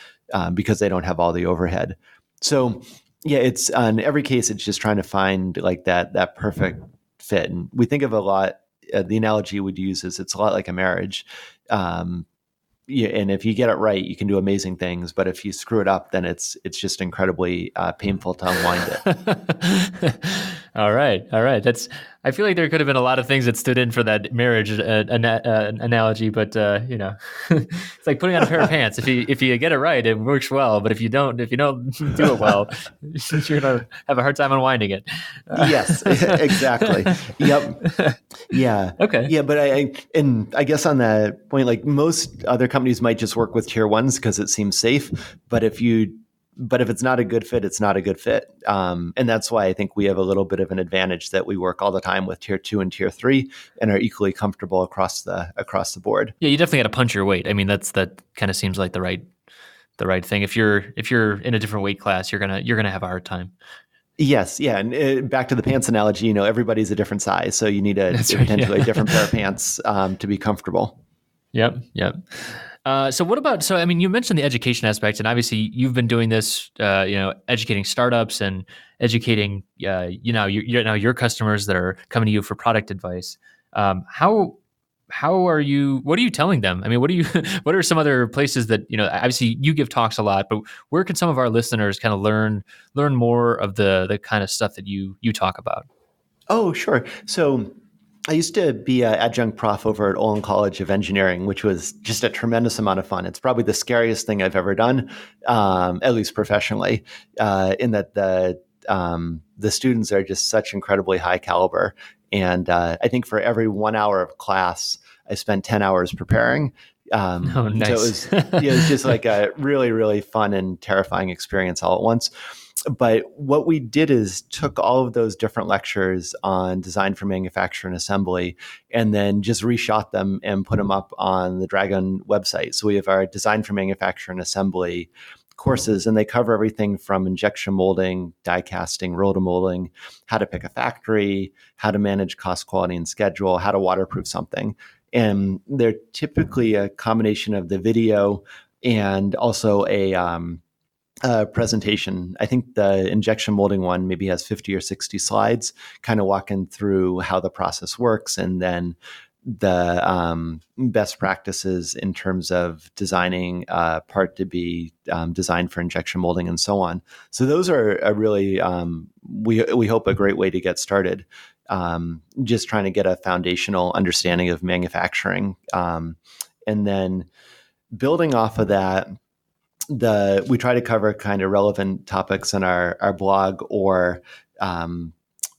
Speaker 2: because they don't have all the overhead. So yeah, it's on every case, it's just trying to find like that perfect fit. And we think of a lot, the analogy we'd use is it's a lot like a marriage. Yeah, and if you get it right, you can do amazing things. But if you screw it up, then it's just incredibly painful to unwind it.
Speaker 1: All right. I feel like there could have been a lot of things that stood in for that marriage analogy, but it's like putting on a pair of pants. If you get it right, it works well. But if you don't do it well, you're gonna have a hard time unwinding it.
Speaker 2: Yes, exactly. Yep. Yeah.
Speaker 1: Okay.
Speaker 2: Yeah, but I guess on that point, like most other companies might just work with tier 1s because it seems safe. But if it's not a good fit, it's not a good fit. And that's why I think we have a little bit of an advantage that we work all the time with tier 2 and tier 3 and are equally comfortable across the board.
Speaker 1: Yeah, you definitely got to punch your weight. I mean, that kind of seems like the right thing. If you're in a different weight class, you're gonna have a hard time.
Speaker 2: Yes, yeah, and back to the pants analogy. Everybody's a different size, so you need potentially a different pair of pants to be comfortable.
Speaker 1: Yep. So what about, I mean, you mentioned the education aspect, and obviously you've been doing this, educating startups and educating, your customers that are coming to you for product advice. What are you telling them? I mean, what are some other places that, obviously you give talks a lot, but where can some of our listeners kind of learn more of the kind of stuff that you talk about?
Speaker 2: Oh, sure. So I used to be an adjunct prof over at Olin College of Engineering, which was just a tremendous amount of fun. It's probably the scariest thing I've ever done, at least professionally, in that the students are just such incredibly high caliber. And I think for every 1 hour of class, I spent 10 hours preparing.
Speaker 1: Oh, nice.
Speaker 2: So it was just like a really, really fun and terrifying experience all at once. But what we did is took all of those different lectures on design for manufacture and assembly and then just reshot them and put them up on the Dragon website. So we have our design for manufacture and assembly courses, and they cover everything from injection molding, die casting, rotomolding, how to pick a factory, how to manage cost, quality, and schedule, how to waterproof something. And they're typically a combination of the video and also a presentation. I think the injection molding one maybe has 50 or 60 slides, kind of walking through how the process works, and then the best practices in terms of designing a part to be designed for injection molding and so on. So those are a really, we hope, a great way to get started. Just trying to get a foundational understanding of manufacturing. And then building off of that, we try to cover kind of relevant topics in our blog, or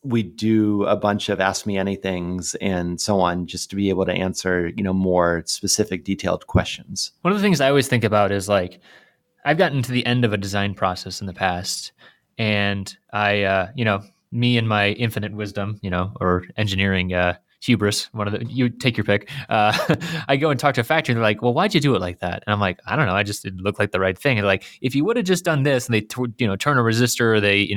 Speaker 2: we do a bunch of Ask Me Anythings and so on, just to be able to answer, more specific, detailed questions.
Speaker 1: One of the things I always think about is like, I've gotten to the end of a design process in the past, and I, me and my infinite wisdom, or engineering hubris, you take your pick. I go and talk to a factory, and they're like, "Well, why'd you do it like that?" And I'm like, "I don't know. It looked like the right thing." And like, if you would have just done this, and they, turn a resistor, or they,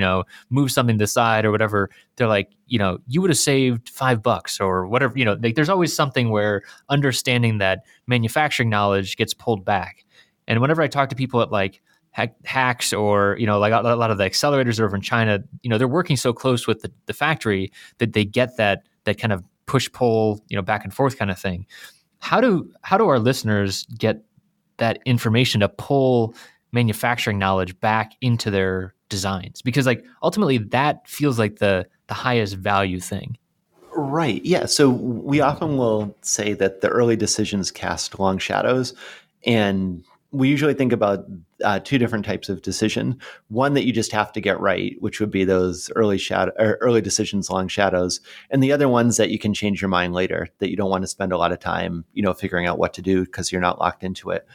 Speaker 1: move something to the side or whatever, they're like, you would have saved $5 or whatever. Like, there's always something where understanding that manufacturing knowledge gets pulled back. And whenever I talk to people at like hacks or, like a lot of the accelerators over in China, they're working so close with the factory that they get that kind of push pull, back and forth kind of thing. How do our listeners get that information to pull manufacturing knowledge back into their designs? Because like ultimately that feels like the highest value thing.
Speaker 2: Right. Yeah. So we often will say that the early decisions cast long shadows, and we usually think about two different types of decision. One that you just have to get right, which would be those early decisions, long shadows, and the other ones that you can change your mind later, that you don't want to spend a lot of time, figuring out what to do because you're not locked into it.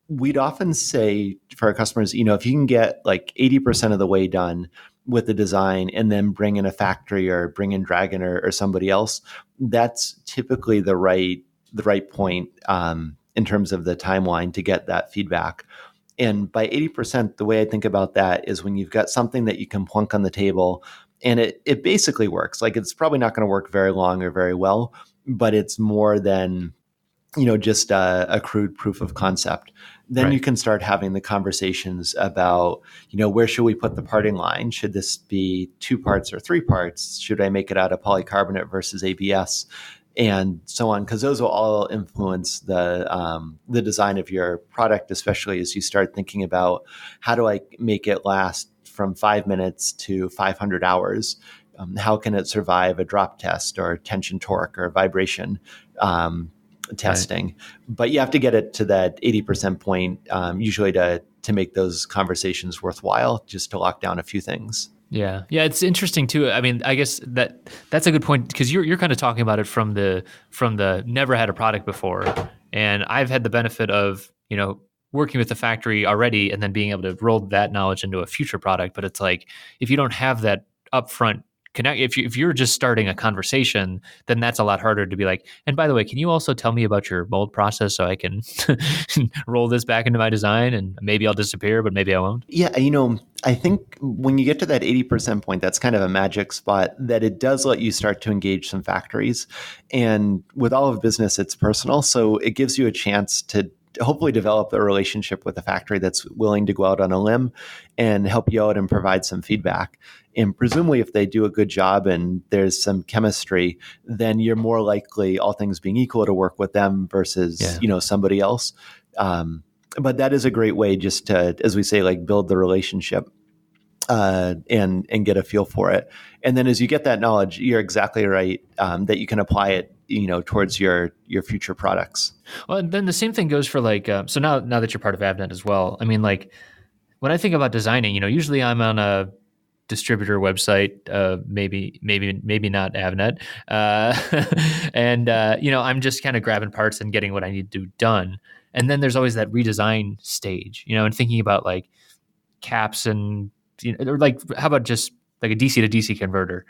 Speaker 2: We'd often say for our customers, if you can get like 80% of the way done with the design and then bring in a factory or bring in Dragon or somebody else, that's typically the right point in terms of the timeline to get that feedback. And by 80%, the way I think about that is when you've got something that you can plunk on the table and it basically works. Like, it's probably not going to work very long or very well, but it's more than, just a crude proof of concept. Then
Speaker 1: Right.
Speaker 2: You can start having the conversations about, where should we put the parting line? Should this be 2 parts or 3 parts? Should I make it out of polycarbonate versus ABS? And so on, because those will all influence the design of your product, especially as you start thinking about how do I make it last from 5 minutes to 500 hours? How can it survive a drop test or tension torque or vibration testing? Right. But you have to get it to that 80% point, usually to make those conversations worthwhile, just to lock down a few things.
Speaker 1: Yeah, it's interesting too. I mean, I guess that's a good point, because you're kind of talking about it from the never had a product before, and I've had the benefit of working with the factory already, and then being able to roll that knowledge into a future product. But it's like, if you don't have that upfront connect, if you're just starting a conversation, then that's a lot harder to be like, and by the way, can you also tell me about your mold process so I can roll this back into my design, and maybe I'll disappear, but maybe I won't.
Speaker 2: Yeah, I think when you get to that 80% point, that's kind of a magic spot, that it does let you start to engage some factories. And with all of business, it's personal. So it gives you a chance to hopefully develop a relationship with a factory that's willing to go out on a limb and help you out and provide some feedback. And presumably, if they do a good job and there's some chemistry, then you're more likely, all things being equal, to work with them versus somebody else. But that is a great way just to, as we say, like, build the relationship. and get a feel for it. And then as you get that knowledge, you're exactly right, that you can apply it, towards your future products.
Speaker 1: Well, and then the same thing goes for like, so now that you're part of Avnet as well, I mean, like when I think about designing, usually I'm on a distributor website, maybe not Avnet, and I'm just kind of grabbing parts and getting what I need to do done. And then there's always that redesign stage, and thinking about like caps and or like how about just like a DC to DC converter.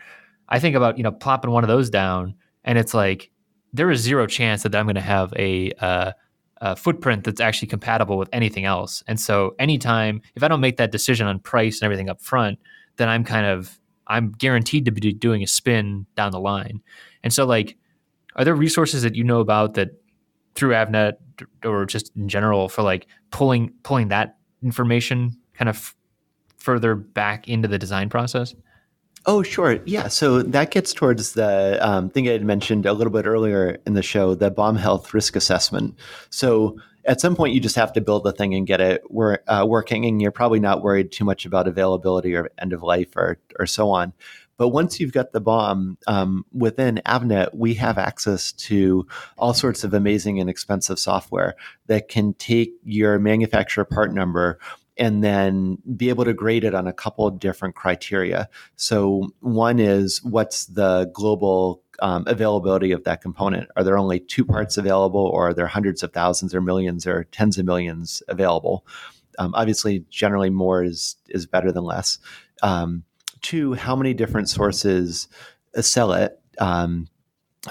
Speaker 1: I think about plopping one of those down, and it's like there is zero chance that I'm going to have a footprint that's actually compatible with anything else. And so anytime if I don't make that decision on price and everything up front, then I'm guaranteed to be doing a spin down the line. And so like, are there resources that you know about that through Avnet or just in general for like pulling that information kind of further back into the design process?
Speaker 2: Oh, sure. Yeah. So that gets towards the thing I had mentioned a little bit earlier in the show, the bomb health risk assessment. So at some point, you just have to build the thing and get it working, and you're probably not worried too much about availability or end of life or so on. But once you've got the bomb, within Avnet, we have access to all sorts of amazing and expensive software that can take your manufacturer part number and then be able to grade it on a couple of different criteria. So one is what's the global availability of that component? Are there only 2 parts available, or are there hundreds of thousands or millions or tens of millions available? Obviously, generally more is better than less. 2, how many different sources sell it?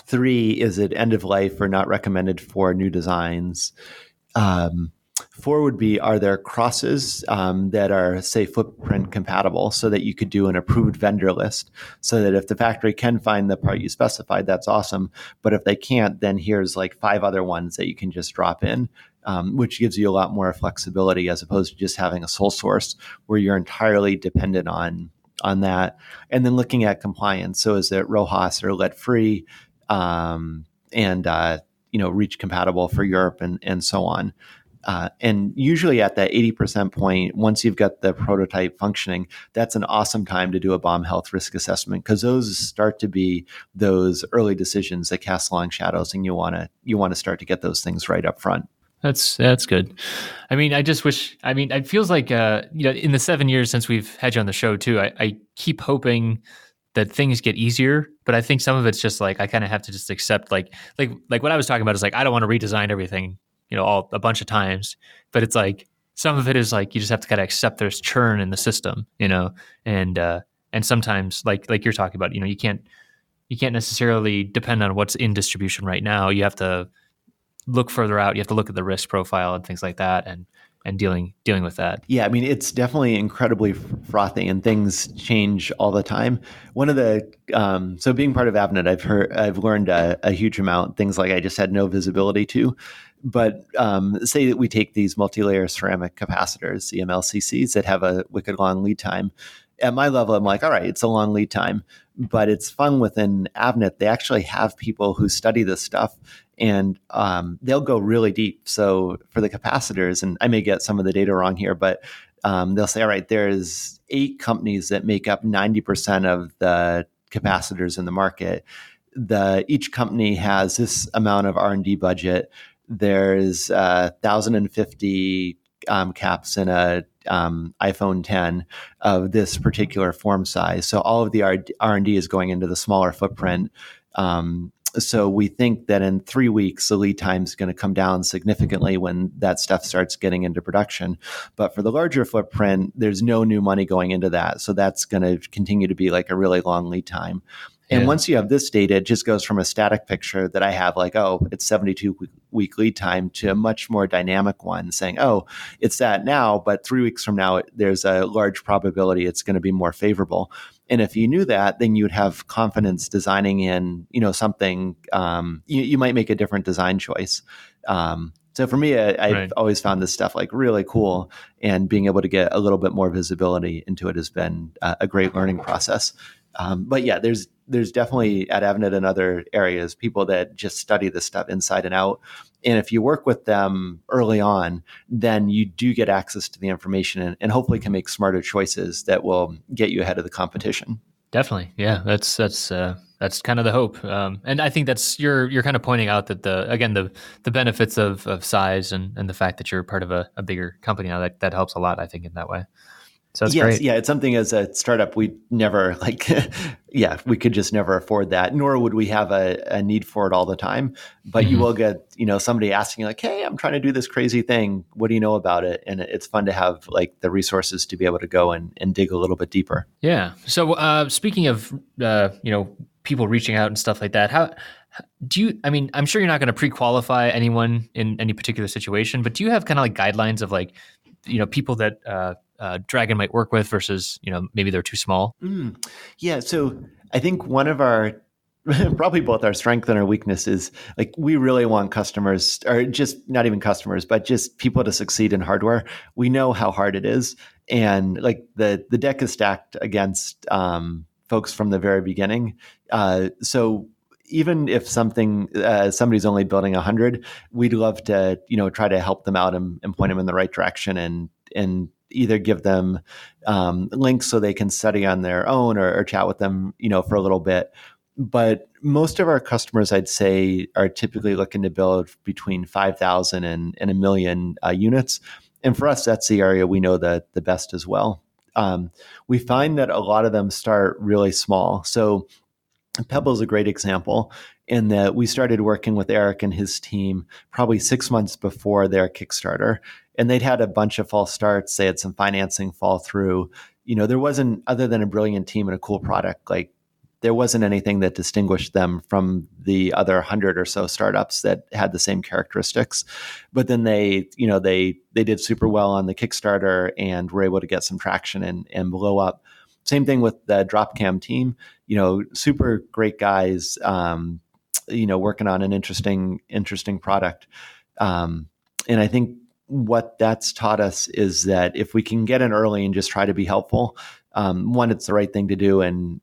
Speaker 2: 3, is it end of life or not recommended for new designs? 4 would be, are there crosses that are, say, footprint compatible, so that you could do an approved vendor list, so that if the factory can find the part you specified, that's awesome. But if they can't, then here's like 5 other ones that you can just drop in, which gives you a lot more flexibility as opposed to just having a sole source where you're entirely dependent on that. And then looking at compliance. So is it RoHS or lead free, and REACH compatible for Europe and so on. And usually at that 80% point, once you've got the prototype functioning, that's an awesome time to do a bomb health risk assessment, because those start to be those early decisions that cast long shadows, and you want to start to get those things right up front.
Speaker 1: That's good. I mean, I just wish. I mean, it feels like in the 7 years since we've had you on the show too, I keep hoping that things get easier, but I think some of it's just like I kind of have to just accept like what I was talking about is like I don't want to redesign everything all a bunch of times, but it's like some of it is like you just have to kind of accept there's churn in the system, and sometimes like you're talking about, you can't necessarily depend on what's in distribution right now. You have to look further out. You have to look at the risk profile and things like that, and dealing with that.
Speaker 2: Yeah, I mean, it's definitely incredibly frothy, and things change all the time. One of the so being part of Avnet, I've learned a huge amount. Things like I just had no visibility to. But say that we take these multi-layer ceramic capacitors, the MLCCs, that have a wicked long lead time. At my level, I'm like, all right, it's a long lead time, but it's fun within Avnet. They actually have people who study this stuff, and they'll go really deep. So for the capacitors, and I may get some of the data wrong here, but they'll say, all right, there's 8 companies that make up 90% of the capacitors in the market. Each company has this amount of R&D budget. There's 1,050 caps in a iPhone 10 of this particular form size. So all of the R&D is going into the smaller footprint. So we think that in 3 weeks, the lead time is going to come down significantly when that stuff starts getting into production. But for the larger footprint, there's no new money going into that. So that's going to continue to be like a really long lead time. And once you have this data, it just goes from a static picture that I have like, oh, it's 72-week lead time, to a much more dynamic one saying, oh, it's that now, but 3 weeks from now, there's a large probability it's going to be more favorable. And if you knew that, then you'd have confidence designing in, something, you might make a different design choice. So for me, I've always found this stuff like really cool, and being able to get a little bit more visibility into it has been a great learning process. But yeah, there's definitely at Avnet and other areas people that just study this stuff inside and out. And if you work with them early on, then you do get access to the information and hopefully can make smarter choices that will get you ahead of the competition.
Speaker 1: Definitely, yeah. That's kind of the hope, and I think that's you're kind of pointing out that the benefits of size and the fact that you're part of a bigger company now that helps a lot. I think in that way. So that's great.
Speaker 2: Yeah, it's something as a startup we never we could just never afford that, nor would we have a need for it all the time. But you will get, somebody asking like, "Hey, I'm trying to do this crazy thing. What do you know about it?" And it's fun to have like the resources to be able to go and dig a little bit deeper.
Speaker 1: Yeah. So speaking of people reaching out and stuff like that, how do you? I mean, I'm sure you're not going to pre-qualify anyone in any particular situation, but do you have kind of like guidelines of like, people that Dragon might work with versus, maybe they're too small?
Speaker 2: Yeah. So I think one of our, probably both our strength and our weakness is like, we really want customers, or just not even customers, but just people to succeed in hardware. We know how hard it is. And like the deck is stacked against folks from the very beginning. So even if somebody's only building 100, we'd love to, try to help them out and point them in the right direction and either give them links so they can study on their own or chat with them, for a little bit. But most of our customers, I'd say, are typically looking to build between 5,000 and 1 million units. And for us, that's the area we know the best as well. We find that a lot of them start really small. So Pebble is a great example in that we started working with Eric and his team probably 6 months before their Kickstarter. And they'd had a bunch of false starts. They had some financing fall through. There wasn't, other than a brilliant team and a cool product, like there wasn't anything that distinguished them from the other 100 or so startups that had the same characteristics. But then they did super well on the Kickstarter and were able to get some traction and blow up. Same thing with the Dropcam team, super great guys, working on an interesting product. And I think what that's taught us is that if we can get in early and just try to be helpful, one, it's the right thing to do. And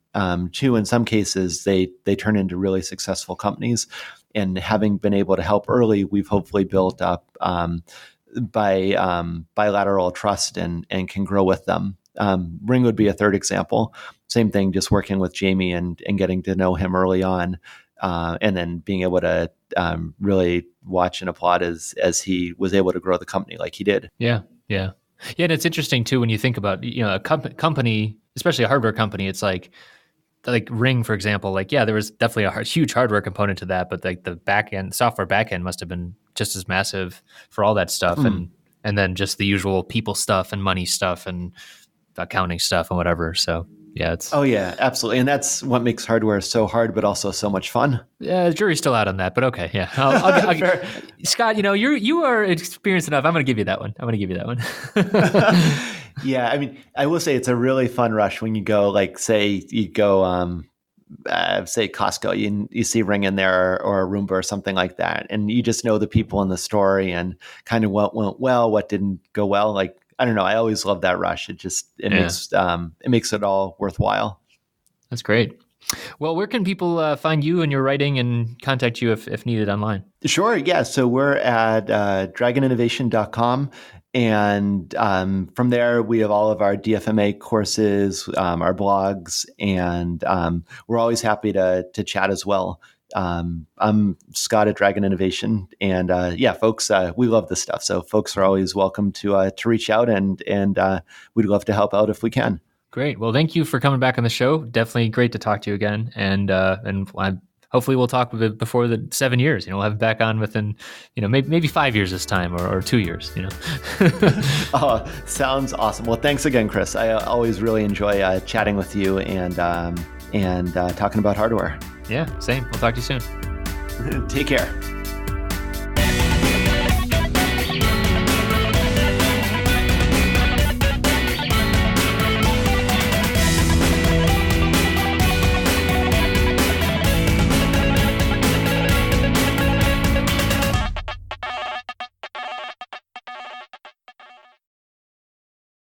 Speaker 2: two, in some cases, they turn into really successful companies. And having been able to help early, we've hopefully built up bilateral trust and can grow with them. Ring would be a third example. Same thing, just working with Jamie and getting to know him early on, and then being able to really watch and applaud as he was able to grow the company like he did.
Speaker 1: Yeah. And it's interesting too when you think about a company, especially a hardware company. It's like Ring, for example. Like, yeah, there was definitely a huge hardware component to that, but like the software backend must have been just as massive for all that stuff, and then just the usual people stuff and money stuff and accounting stuff and whatever. So yeah,
Speaker 2: Oh yeah, absolutely. And that's what makes hardware so hard, but also so much fun.
Speaker 1: Yeah, the jury's still out on that, but okay. Yeah. I'll Scott, you are experienced enough. I'm going to give you that one.
Speaker 2: Yeah. I mean, I will say it's a really fun rush when you go, like, say you go, say Costco, you see Ring in there or a Roomba or something like that. And you just know the people in the story and kind of what went well, what didn't go well. Like, I don't know. I always love that rush. It makes it all worthwhile.
Speaker 1: That's great. Well, where can people find you and your writing and contact you if needed online?
Speaker 2: Sure. Yeah. So we're at dragoninnovation.com. And from there, we have all of our DFMA courses, our blogs, and we're always happy to chat as well. I'm Scott at Dragon Innovation, and folks, we love this stuff. So folks are always welcome to reach out, and we'd love to help out if we can.
Speaker 1: Great. Well, thank you for coming back on the show. Definitely great to talk to you again, and hopefully we'll talk before the 7 years. We'll have it back on within, maybe 5 years this time, or 2 years.
Speaker 2: Oh, sounds awesome. Well, thanks again, Chris. I always really enjoy chatting with you and talking about hardware.
Speaker 1: Yeah, same. We'll talk to you soon.
Speaker 2: Take care.